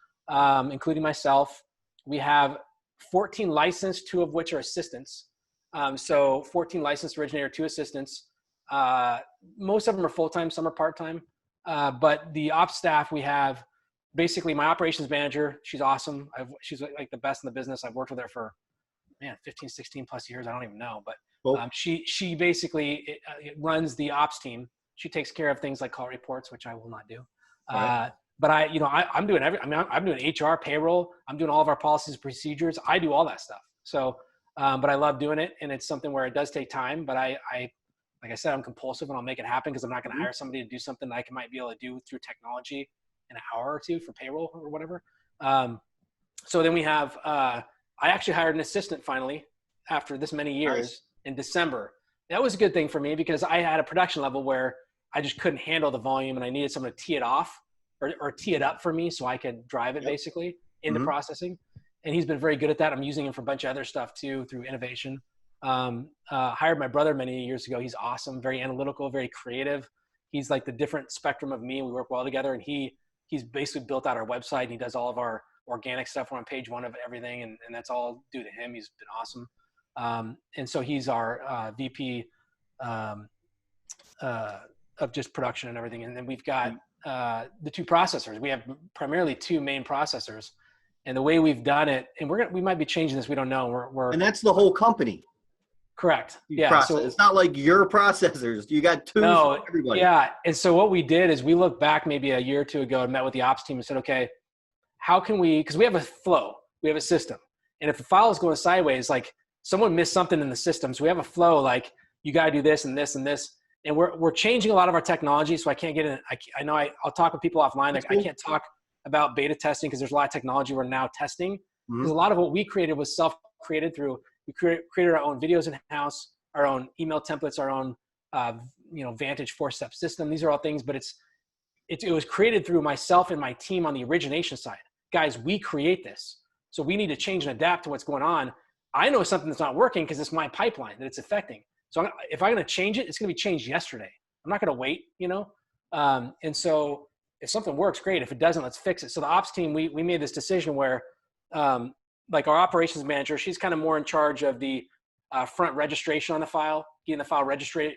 B: including myself. We have 14 licensed, 2 of which are assistants. So 14 licensed originator, 2 assistants. Most of them are full-time, some are part-time. But the ops staff, we have basically my operations manager. She's awesome. She's like the best in the business. I've worked with her for 15, 16 plus years. I don't even know, but she basically runs the ops team. She takes care of things like call reports, which I will not do. Right. But I'm doing I'm doing HR, payroll. I'm doing all of our policies and procedures. I do all that stuff. So, but I love doing it, and it's something where it does take time. But like I said, I'm compulsive, and I'll make it happen, because I'm not going to hire somebody to do something that I might be able to do through technology in an hour or two for payroll or whatever. So then we have, I actually hired an assistant finally after this many years in December. That was a good thing for me, because I had a production level where I just couldn't handle the volume, and I needed someone to tee it off or tee it up for me so I could drive it basically into processing. And he's been very good at that. I'm using him for a bunch of other stuff too, through innovation. Hired my brother many years ago. He's awesome, very analytical, very creative. He's like the different spectrum of me. We work well together, and he's basically built out our website, and he does all of our organic stuff. We're on page 1 of everything, and that's all due to him. He's been awesome. And so he's our VP of just production and everything. And then we've got the 2 processors. We have primarily 2 main processors. And the way we've done it, and we might be changing this, we don't know.
A: And that's the whole company.
B: Correct. Yeah. So
A: it's not like your processors. You got 2 for everybody.
B: Yeah. And so what we did is we looked back maybe a year or 2 ago and met with the ops team and said, okay, how can we, because we have a flow, we have a system. And if the file is going sideways, like someone missed something in the system. So we have a flow, like you got to do this and this and this. And we're changing a lot of our technology. So I can't get in. I know I'll talk with people offline. Like, I can't talk about beta testing, because there's a lot of technology we're now testing. Because a lot of what we created was self-created through, we created our own videos in-house, our own email templates, our own, Vantage 4-step system. These are all things, but it was created through myself and my team on the origination side. Guys, we create this. So we need to change and adapt to what's going on. I know something that's not working because it's my pipeline that it's affecting. So if I'm going to change it, it's going to be changed yesterday. I'm not going to wait, And so if something works, great. If it doesn't, let's fix it. So the ops team, we made this decision where, like our operations manager, she's kind of more in charge of the front registration on the file, getting the file registered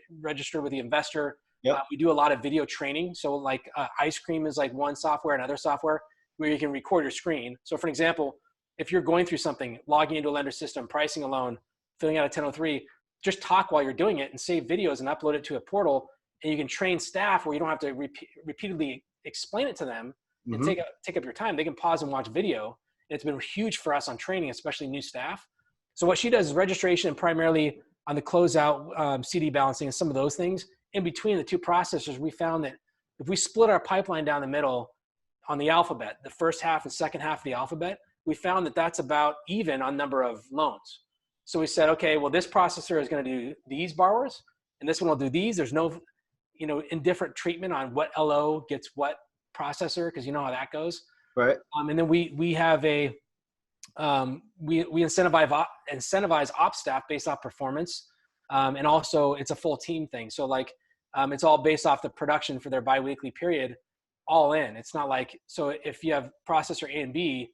B: with the investor. Yep. We do a lot of video training. So like Ice Cream is like one software, and other software where you can record your screen. So for an example, if you're going through something, logging into a lender system, pricing a loan, filling out a 1003, just talk while you're doing it and save videos and upload it to a portal. And you can train staff where you don't have to repeatedly explain it to them and take up your time. They can pause and watch video. And it's been huge for us on training, especially new staff. So what she does is registration, primarily on the closeout, CD balancing, and some of those things. In between the 2 processors, we found that if we split our pipeline down the middle on the alphabet, the first half and second half of the alphabet, we found that that's about even on number of loans. So we said, okay, well, this processor is going to do these borrowers. and this one will do these. There's no, indifferent treatment on what LO gets what processor, because you know how that goes.
A: Right.
B: And then we have we incentivize ops staff based off performance, and also it's a full team thing. So like it's all based off the production for their biweekly period, all in. It's not like, so if you have processor A and B,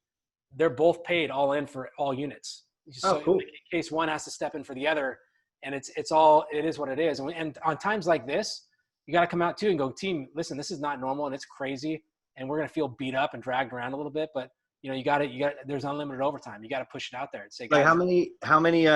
B: they're both paid all in for all units. So
A: Cool.
B: in case one has to step in for the other, and it is what it is. And on times like this, you got to come out too and go, team, listen, this is not normal and it's crazy, and we're going to feel beat up and dragged around a little bit, but you got there's unlimited overtime. You got to push it out there and say,
A: like,
B: guys,
A: how many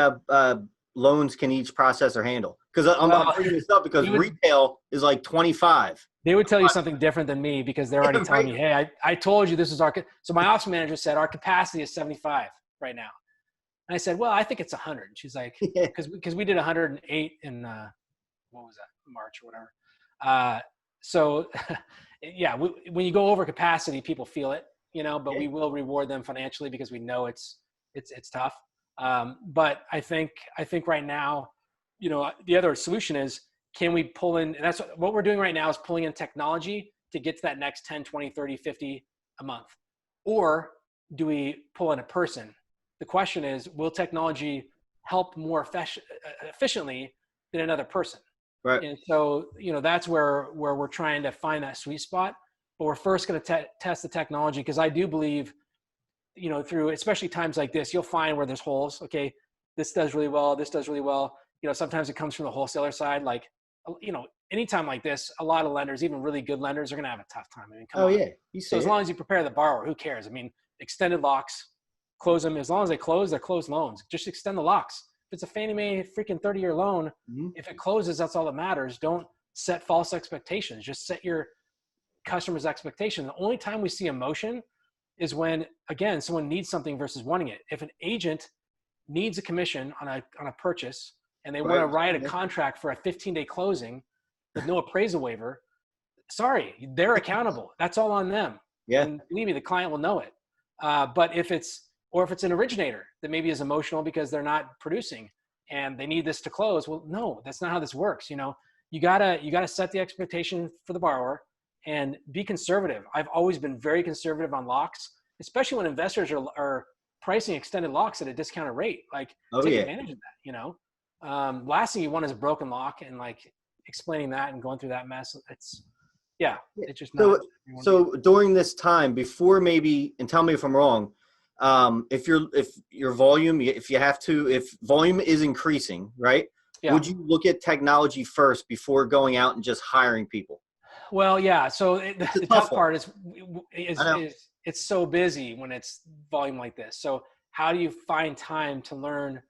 A: loans can each processor handle? Because I'm bringing this up because retail is like 25.
B: They would tell you something different than me, because they're already telling me, hey, I told you this is so my ops manager said our capacity is 75 right now. And I said, well, I think it's 100. She's like, because we did 108 in, what was that, March or whatever. So yeah, when you go over capacity, people feel it, but we will reward them financially because we know it's tough. But I think right now, the other solution is, can we pull in, and that's what we're doing right now, is pulling in technology to get to that next 10, 20, 30, 50 a month? Or do we pull in a person? The question is, will technology help more efficiently than another person?
A: Right.
B: And so, that's where we're trying to find that sweet spot. But we're first going to test the technology, because I do believe, through especially times like this, you'll find where there's holes. Okay, this does really well. This does really well. Sometimes it comes from the wholesaler side. Like, anytime like this, a lot of lenders, even really good lenders, are going to have a tough time. I mean, come on.
A: Yeah.
B: So as long as you prepare the borrower, who cares? I mean, extended locks, close them. As long as they close, they're closed loans. Just extend the locks. If it's a Fannie Mae freaking 30-year loan, if it closes, that's all that matters. Don't set false expectations. Just set your customer's expectation. The only time we see emotion is when, again, someone needs something versus wanting it. If an agent needs a commission on a purchase, and they want to write a contract for a 15-day closing with no appraisal waiver, sorry, they're accountable. That's all on them.
A: Yeah.
B: And believe me, the client will know it. But if it's an originator that maybe is emotional because they're not producing and they need this to close, well, no, that's not how this works. You gotta set the expectation for the borrower and be conservative. I've always been very conservative on locks, especially when investors are pricing extended locks at a discounted rate. Like, take advantage of that. Last thing you want is a broken lock, and like explaining that and going through that mess. It's just not.
A: So during this time, before maybe, and tell me if I'm wrong, if your volume, if volume is increasing, right? Yeah. Would you look at technology first before going out and just hiring people?
B: Well, yeah. So the tough part is it's so busy when it's volume like this. So how do you find time to learn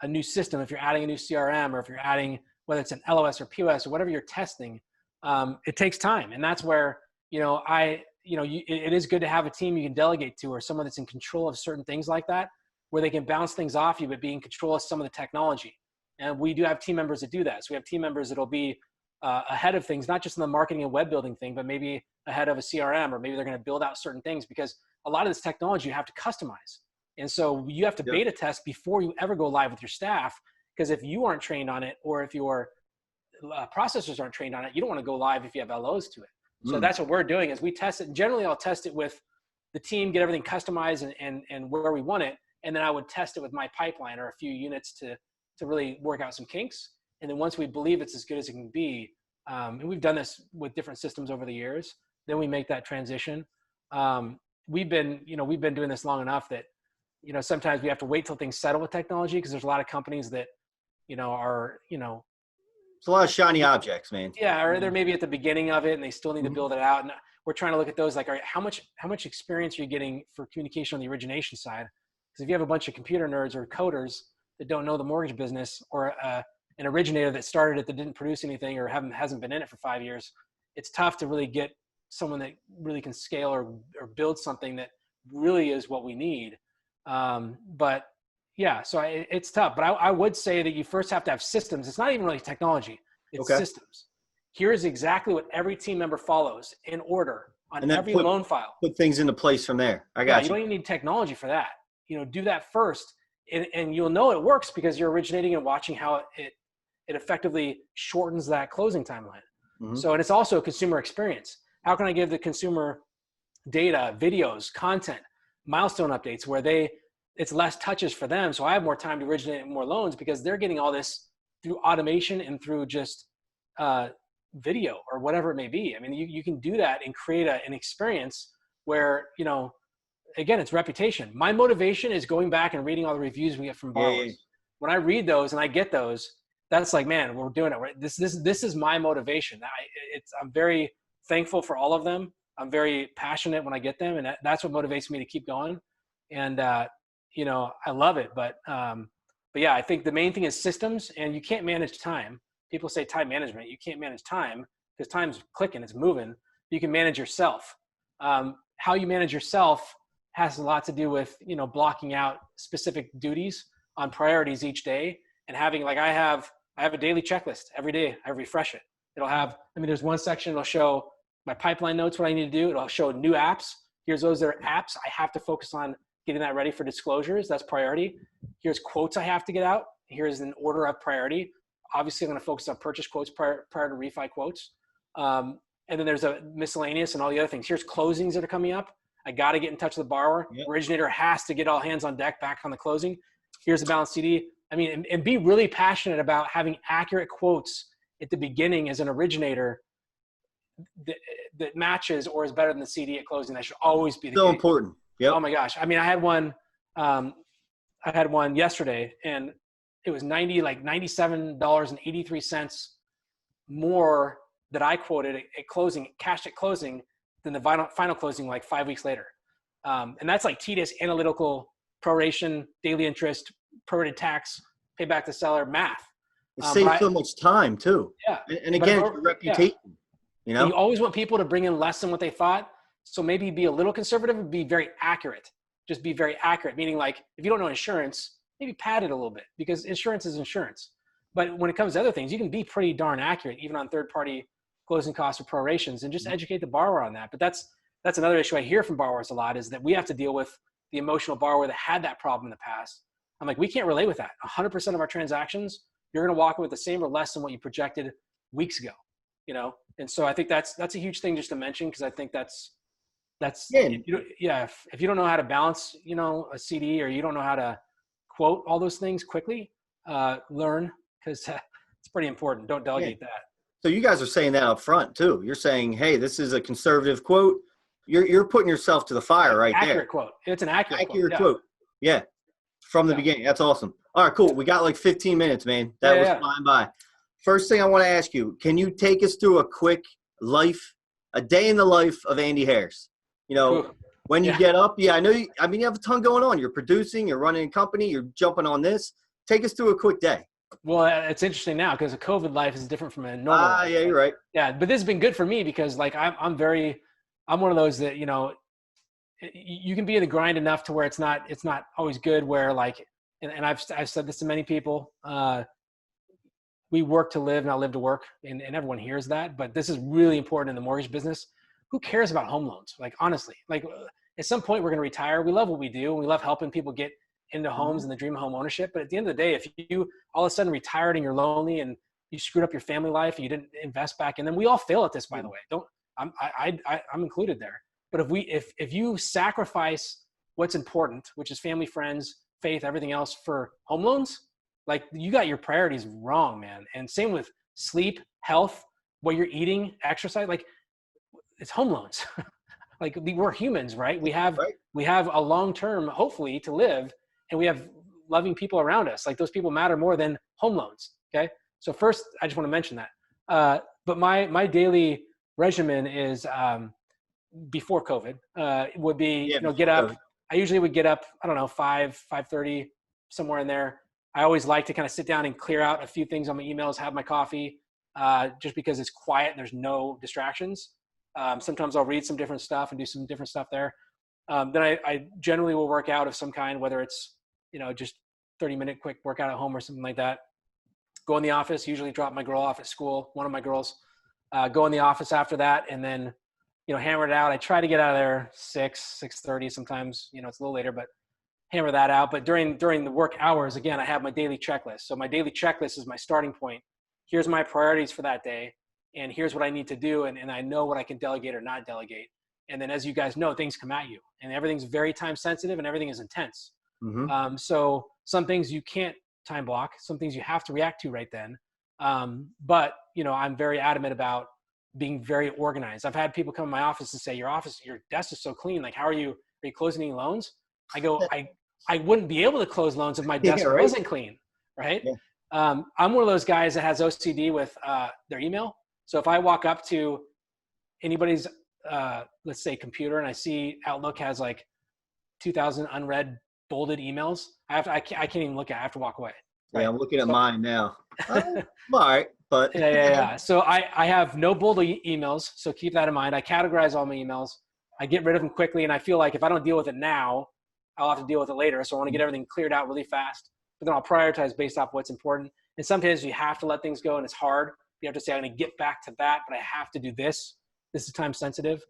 B: a new system? If you're adding a new CRM, or if you're adding, whether it's an LOS or POS or whatever you're testing, it takes time. And that's where, it is good to have a team you can delegate to, or someone that's in control of certain things like that, where they can bounce things off you, but be in control of some of the technology. And we do have team members that do that. So we have team members that'll be ahead of things, not just in the marketing and web building thing, but maybe ahead of a CRM, or maybe they're going to build out certain things, because a lot of this technology you have to customize. And so you have to beta test before you ever go live with your staff, because if you aren't trained on it, or if your processors aren't trained on it, you don't want to go live if you have LOs to it. So that's what we're doing, is we test it. Generally, I'll test it with the team, get everything customized and where we want it. And then I would test it with my pipeline or a few units to really work out some kinks. And then once we believe it's as good as it can be, and we've done this with different systems over the years, then we make that transition. We've been doing this long enough that, sometimes we have to wait till things settle with technology, because there's a lot of companies that, are,
A: it's a lot of shiny objects, man.
B: Yeah, or they're maybe at the beginning of it and they still need to build it out. And we're trying to look at those, like, all right, how much experience are you getting for communication on the origination side? Because if you have a bunch of computer nerds or coders that don't know the mortgage business, or an originator that started it that didn't produce anything, or hasn't been in it for 5 years, it's tough to really get someone that really can scale or build something that really is what we need. But yeah, so it's tough. But I would say that you first have to have systems. It's not even really technology. It's systems. Here's exactly what every team member follows in order on every loan file.
A: Put things into place from there. I got you.
B: You don't even need technology for that. Do that first. And you'll know it works because you're originating and watching how it it effectively shortens that closing timeline.
A: Mm-hmm.
B: So, and it's also a consumer experience. How can I give the consumer data, videos, content, milestone updates where it's less touches for them. So I have more time to originate more loans because they're getting all this through automation and through just video or whatever it may be. I mean, you can do that and create an experience where, again, it's reputation. My motivation is going back and reading all the reviews we get from borrowers.
A: Yeah.
B: When I read those and I get those, that's like, man, we're doing it. Right? This is my motivation. I'm very thankful for all of them. I'm very passionate when I get them, and that's what motivates me to keep going. And I love it. But yeah, I think the main thing is systems, and you can't manage time. People say time management. You can't manage time because time's clicking, it's moving. You can manage yourself. How you manage yourself has a lot to do with blocking out specific duties on priorities each day, and having I have a daily checklist every day. I refresh it. It'll have. There's one section it'll show my pipeline notes, what I need to do. It'll show new apps. Here's those that are apps. I have to focus on getting that ready for disclosures. That's priority. Here's quotes I have to get out. Here's an order of priority. Obviously, I'm going to focus on purchase quotes prior to refi quotes. And then there's a miscellaneous and all the other things. Here's closings that are coming up. I got to get in touch with the borrower. Yep. Originator has to get all hands on deck back on the closing. Here's the balance CD. And be really passionate about having accurate quotes at the beginning as an originator that matches or is better than the CD at closing. That should always be the
A: so
B: case.
A: Important. Yep.
B: Oh my gosh. I had one yesterday, and it was $97.83 more that I quoted at closing, cash at closing, than the final closing 5 weeks later. And that's tedious analytical proration, daily interest, prorated tax, pay back to seller math.
A: It saves so much time too.
B: Yeah.
A: And again, it's your reputation.
B: Yeah. And you always want people to bring in less than what they thought. So maybe be a little conservative and be very accurate. Just be very accurate. Meaning if you don't know insurance, maybe pad it a little bit, because insurance is insurance. But when it comes to other things, you can be pretty darn accurate, even on third-party closing costs or prorations, and just educate the borrower on that. But that's another issue I hear from borrowers a lot, is that we have to deal with the emotional borrower that had that problem in the past. I'm we can't relate with that. 100% of our transactions, you're going to walk in with the same or less than what you projected weeks ago, And so I think that's a huge thing just to mention, because I think that's if you don't know how to balance, a CD, or you don't know how to quote all those things quickly, learn, because it's pretty important. Don't delegate that.
A: So you guys are saying that up front too. You're saying, hey, this is a conservative quote. You're putting yourself to the fire right there.
B: Accurate quote. It's an accurate
A: quote. Yeah. From the beginning. That's awesome. All right, cool. We got 15 minutes, man. That was flying by. First thing I want to ask you, can you take us through a quick a day in the life of Andy Harris? When you get up, I know you have a ton going on. You're producing, you're running a company, you're jumping on this. Take us through a quick day.
B: Well, it's interesting now because a COVID life is different from a normal life.
A: Yeah, you're right.
B: Yeah, but this has been good for me because I'm one of those that, you can be in the grind enough to where it's not always good, where and I've said this to many people, we work to live, not live to work. And everyone hears that, but this is really important in the mortgage business. Who cares about home loans? Honestly, at some point we're going to retire. We love what we do. We love helping people get into homes and the dream of home ownership. But at the end of the day, if you all of a sudden retired and you're lonely and you screwed up your family life and you didn't invest back in them, we all fail at this, by the way. I'm included there. But if you sacrifice what's important, which is family, friends, faith, everything else for home loans, you got your priorities wrong, man. And same with sleep, health, what you're eating, exercise, it's home loans. We're humans, right? We have a long-term, hopefully, to live, and we have loving people around us. Those people matter more than home loans. Okay. So first, I just want to mention that. But my daily regimen is, before COVID, would be, get up. I usually would get up, 5:30, somewhere in there. I always like to kind of sit down and clear out a few things on my emails, have my coffee, just because it's quiet and there's no distractions. Sometimes I'll read some different stuff and do some different stuff there. Then I generally will work out of some kind, whether it's, just 30-minute quick workout at home or something like that. Go in the office, usually drop my girl off at school, one of my girls, go in the office after that, and then, hammer it out. I try to get out of there 6:30 sometimes, it's a little later, but hammer that out. But during the work hours, again, I have my daily checklist. So my daily checklist is my starting point here's my priorities for that day, and here's what I need to do, and I know what I can delegate or not delegate. And then, as you guys know, things come at you, and everything's very time sensitive, and everything is intense.
A: Mm-hmm.
B: So some things you can't time block, some things you have to react to right then. But I'm very adamant about being very organized. I've had people come to my office and say, your desk is so clean. Like, how are you closing any loans? I go, I wouldn't be able to close loans if my desk
A: Yeah, right.
B: wasn't clean. Right.
A: Yeah.
B: I'm one of those guys that has OCD with their email. So if I walk up to anybody's, let's say, computer, and I see Outlook has like 2,000 unread bolded emails, I can't even look at it. I have to walk away.
A: Yeah,
B: Right.
A: I'm looking at mine now. I'm all right, but
B: Yeah. So I have no bold emails. So keep that in mind. I categorize all my emails. I get rid of them quickly. And I feel like if I don't deal with it now, I'll have to deal with it later. So I want to get everything cleared out really fast, but then I'll prioritize based off what's important. And sometimes you have to let things go, and it's hard. You have to say, I'm going to get back to that, but I have to do this. This is time sensitive.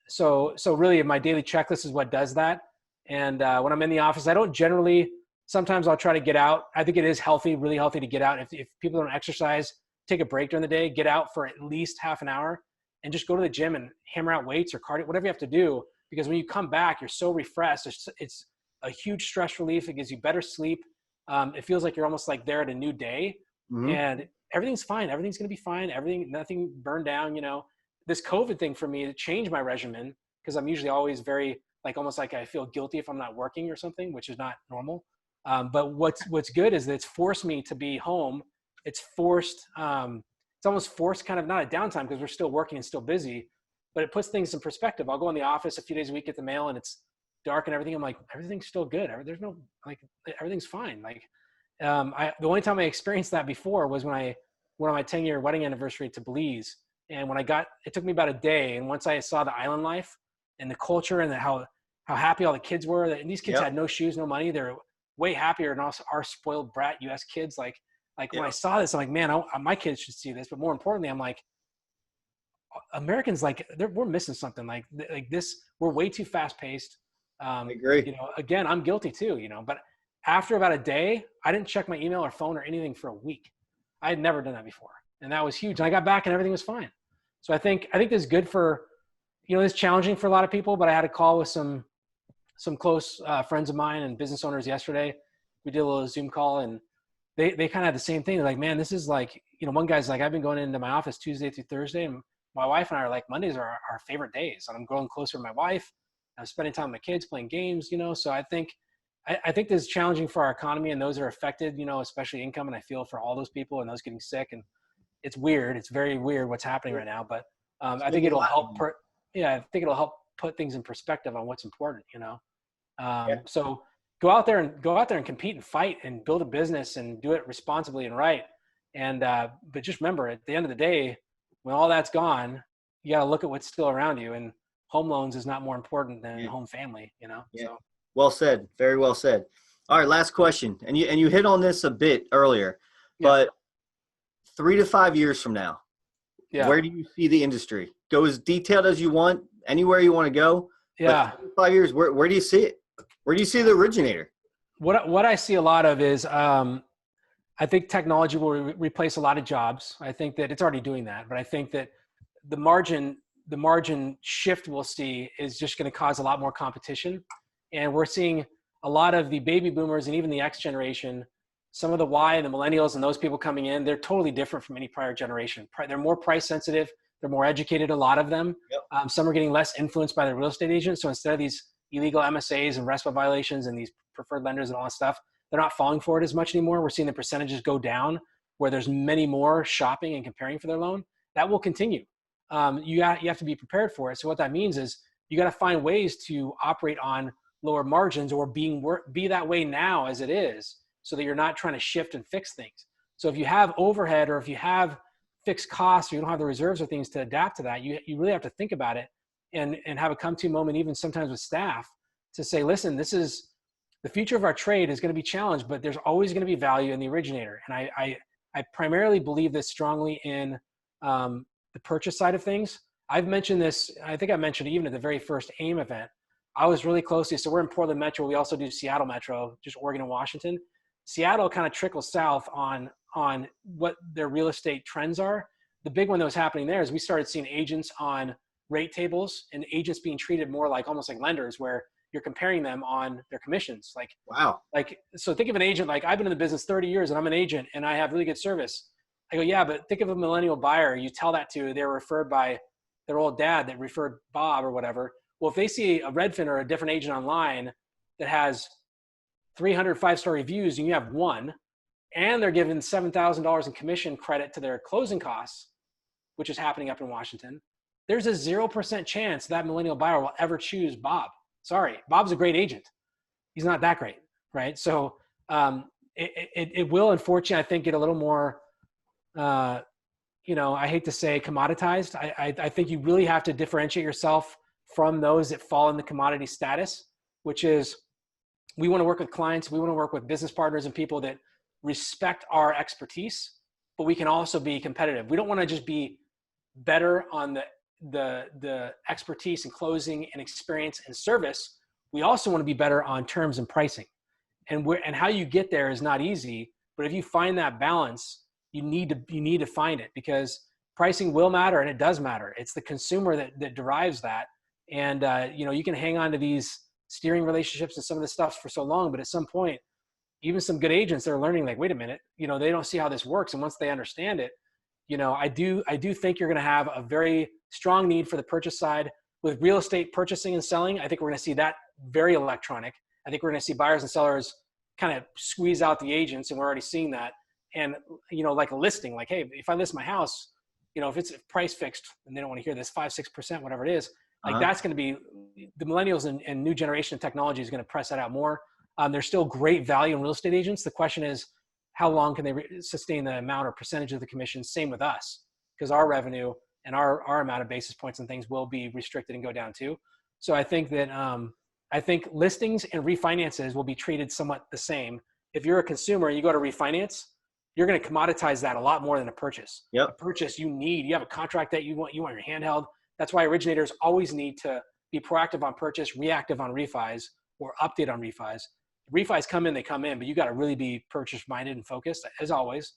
B: So really my daily checklist is what does that. And when I'm in the office, I don't generally, sometimes I'll try to get out. I think it is healthy, really healthy to get out. If people don't exercise, take a break during the day, get out for at least half an hour and just go to the gym and hammer out weights or cardio, whatever you have to do. Because when you come back, you're so refreshed. It's a huge stress relief. It gives you better sleep. It feels like you're almost like there at a new day,
A: mm-hmm.
B: and everything's fine. Everything's going to be fine. Nothing burned down. This COVID thing for me, it changed my regimen because I'm usually always very almost like I feel guilty if I'm not working or something, which is not normal. But what's good is that it's forced me to be home. It's forced, it's almost forced kind of not a downtime because we're still working and still busy, but it puts things in perspective. I'll go in the office a few days a week, get the mail, and it's dark and everything. I'm like, everything's still good. There's no, everything's fine. The only time I experienced that before was when I went on my 10-year wedding anniversary to Belize. And when it took me about a day. And once I saw the island life and the culture and how happy all the kids were, and these kids had no shoes, no money. They're way happier than our spoiled brat US kids. When I saw this, I'm like, man, my kids should see this. But more importantly, I'm like, Americans, we're missing something like this. We're way too fast paced.
A: I agree.
B: Again, I'm guilty too, but after about a day, I didn't check my email or phone or anything for a week. I had never done that before. And that was huge. And I got back and everything was fine. So I think this is good for, it's challenging for a lot of people, but I had a call with some close friends of mine and business owners yesterday. We did a little Zoom call, and they kind of had the same thing. They're like, man, this is one guy's like, I've been going into my office Tuesday through Thursday, and my wife and I are like, Mondays are our favorite days. And I'm growing closer to my wife. I'm spending time with my kids playing games, so I think this is challenging for our economy and those that are affected, especially income. And I feel for all those people and those getting sick, and it's weird. It's very weird what's happening right now, but I think it'll help. I think it'll help put things in perspective on what's important, So go out there and compete and fight and build a business and do it responsibly and right. And, but just remember, at the end of the day, when all that's gone, you got to look at what's still around you, and home loans is not more important than home family, Yeah. So.
A: Well said. Very well said. All right. Last question. And you hit on this a bit earlier, but 3 to 5 years from now, where do you see the industry? Go as detailed as you want, anywhere you want to go.
B: Yeah.
A: 5 years, where do you see it? Where do you see the originator? What
B: I see a lot of is, I think technology will replace a lot of jobs. I think that it's already doing that, but I think that the margin shift we'll see is just going to cause a lot more competition. And we're seeing a lot of the baby boomers and even the X generation, some of the Y and the millennials and those people coming in, they're totally different from any prior generation. They're more price sensitive. They're more educated, a lot of them. Yep. Some are getting less influenced by the real estate agents. So instead of these illegal MSAs and RESPA violations and these preferred lenders and all that stuff, they're not falling for it as much anymore. We're seeing the percentages go down where there's many more shopping and comparing for their loan. That will continue. You have to be prepared for it. So what that means is you got to find ways to operate on lower margins or be that way now as it is, so that you're not trying to shift and fix things. So if you have overhead or if you have fixed costs or you don't have the reserves or things to adapt to that, you really have to think about it and have a come to moment, even sometimes with staff, to say, listen, this is the future of our trade is going to be challenged, but there's always going to be value in the originator. And I primarily believe this strongly in the purchase side of things. I've mentioned this, I think I mentioned it even at the very first AIM event. I was really closely, so we're in Portland Metro. We also do Seattle Metro, just Oregon and Washington. Seattle kind of trickles south on on what their real estate trends are. The big one that was happening there is we started seeing agents on rate tables and agents being treated more like almost like lenders, where you're comparing them on their commissions.
A: Wow.
B: So think of an agent, like I've been in the business 30 years and I'm an agent and I have really good service. I go, yeah, but think of a millennial buyer. You tell that to, they're referred by their old dad that referred Bob or whatever. Well, if they see a Redfin or a different agent online that has 300 5-star reviews and you have one, and they're given $7,000 in commission credit to their closing costs, which is happening up in Washington, there's a 0% chance that millennial buyer will ever choose Bob. Sorry, Bob's a great agent. He's not that great, right? So it will, unfortunately, I think, get a little more, I hate to say commoditized. I think you really have to differentiate yourself from those that fall in the commodity status, which is we want to work with clients, we want to work with business partners and people that respect our expertise, but we can also be competitive. We don't want to just be better on the expertise and closing and experience and service. We also want to be better on terms and pricing. And how you get there is not easy, but if you find that balance, you need to find it, because pricing will matter, and it does matter. It's the consumer that derives that. And you can hang on to these steering relationships and some of this stuff for so long, but at some point, even some good agents that are learning, like, wait a minute, they don't see how this works. And once they understand it, I do think you're going to have a very strong need for the purchase side with real estate purchasing and selling. I think we're going to see that very electronic. I think we're going to see buyers and sellers kind of squeeze out the agents, and we're already seeing that. And, like a listing, like, hey, if I list my house, if it's price fixed and they don't want to hear this 5-6%, whatever it is, like that's going to be the millennials and new generation of technology is going to press that out more. There's still great value in real estate agents. The question is, how long can they sustain the amount or percentage of the commission? Same with us, because our revenue and our amount of basis points and things will be restricted and go down too. So I think that I think listings and refinances will be treated somewhat the same. If you're a consumer and you go to refinance, you're going to commoditize that a lot more than a purchase.
A: Yep.
B: A purchase, you have a contract that you want your handheld. That's why originators always need to be proactive on purchase, reactive on refis, or update on refis. Refis come in, they come in, but you got to really be purchase minded and focused, as always.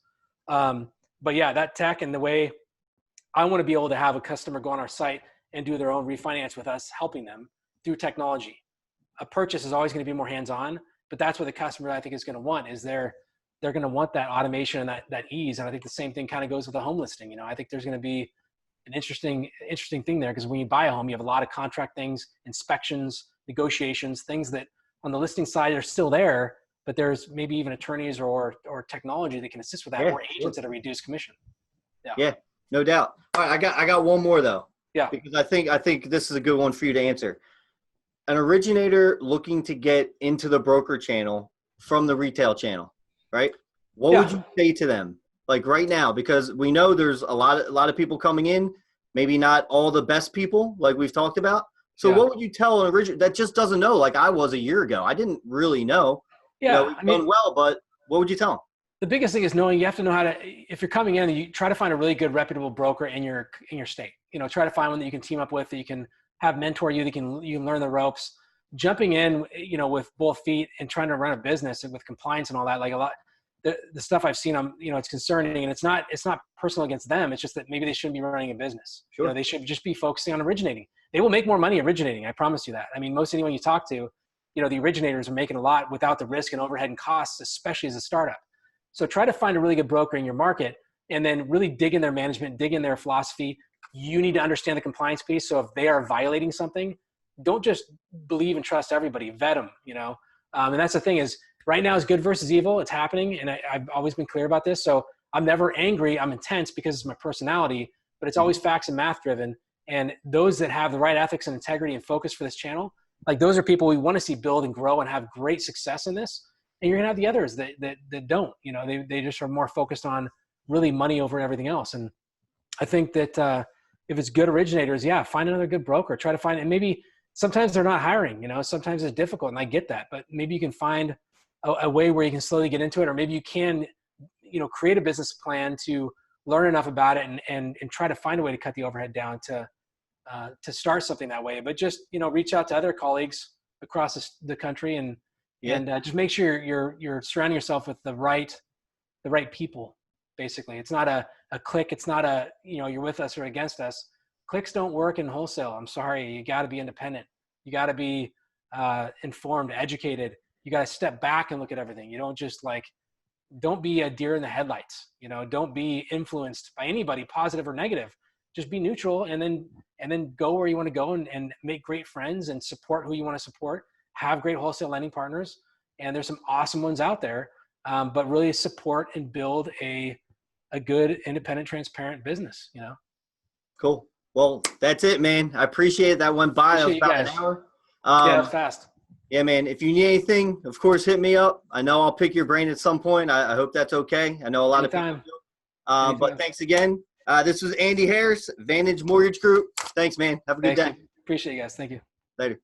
B: But yeah, that tech and the way I want to be able to have a customer go on our site and do their own refinance with us, helping them through technology. A purchase is always going to be more hands-on, but that's what the customer, I think, is going to want, is they're going to want that automation and that ease. And I think the same thing kind of goes with a home listing. I think there's going to be an interesting thing there, because when you buy a home, you have a lot of contract things, inspections, negotiations, things that on the listing side are still there, but there's maybe even attorneys or technology that can assist with that, or agents at a reduced commission.
A: Yeah, no doubt. All right, I got one more though.
B: Yeah.
A: Because I think this is a good one for you to answer. An originator looking to get into the broker channel from the retail channel, right? What would you say to them, like right now? Because we know there's a lot of people coming in, maybe not all the best people, like we've talked about. So what would you tell an originator that just doesn't know, like I was a year ago? I didn't really know.
B: Yeah,
A: We've done well, but what would you tell them?
B: The biggest thing is knowing you have to know how to, if you're coming in, you try to find a really good, reputable broker in your state. Try to find one that you can team up with, that you can have mentor you, you can learn the ropes. Jumping in, with both feet and trying to run a business with compliance and all that, like a lot, the stuff I've seen, it's concerning, and it's not personal against them. It's just that maybe they shouldn't be running a business.
A: Sure.
B: They should just be focusing on originating. They will make more money originating. I promise you that. I mean, most anyone you talk to, the originators are making a lot without the risk and overhead and costs, especially as a startup. So try to find a really good broker in your market, and then really dig in their management, dig in their philosophy. You need to understand the compliance piece. So if they are violating something, don't just believe and trust everybody, vet them, and that's the thing is, right now is good versus evil. It's happening. And I've always been clear about this. So I'm never angry. I'm intense because it's my personality, but it's always facts and math driven. And those that have the right ethics and integrity and focus for this channel, like those are people we want to see build and grow and have great success in this. And you're gonna have the others that don't, they just are more focused on really money over everything else. And I think that if it's good originators, find another good broker, try to find, and maybe sometimes they're not hiring, sometimes it's difficult, and I get that, but maybe you can find a way where you can slowly get into it, or maybe you can, create a business plan to learn enough about it and try to find a way to cut the overhead down to start something that way. But just, reach out to other colleagues across the country and just make sure you're surrounding yourself with the right people. basically. It's not a click. It's not a, you're with us or against us. Clicks don't work in wholesale. I'm sorry. You got to be independent. You got to be informed, educated. You got to step back and look at everything. You don't just don't be a deer in the headlights. Don't be influenced by anybody, positive or negative. Just be neutral, and then go where you want to go, and make great friends and support who you want to support. Have great wholesale lending partners, and there's some awesome ones out there. But really support and build a good, independent, transparent business.
A: Cool. Well, that's it, man. I appreciate it. That went by. It was about an hour.
B: Yeah, it's fast.
A: Yeah, man. If you need anything, of course, hit me up. I know I'll pick your brain at some point. I hope that's okay. I know a lot of people do. But thanks again. This was Andy Harris, Vantage Mortgage Group. Thanks, man. Have a good day.
B: Appreciate you guys. Thank you.
A: Later.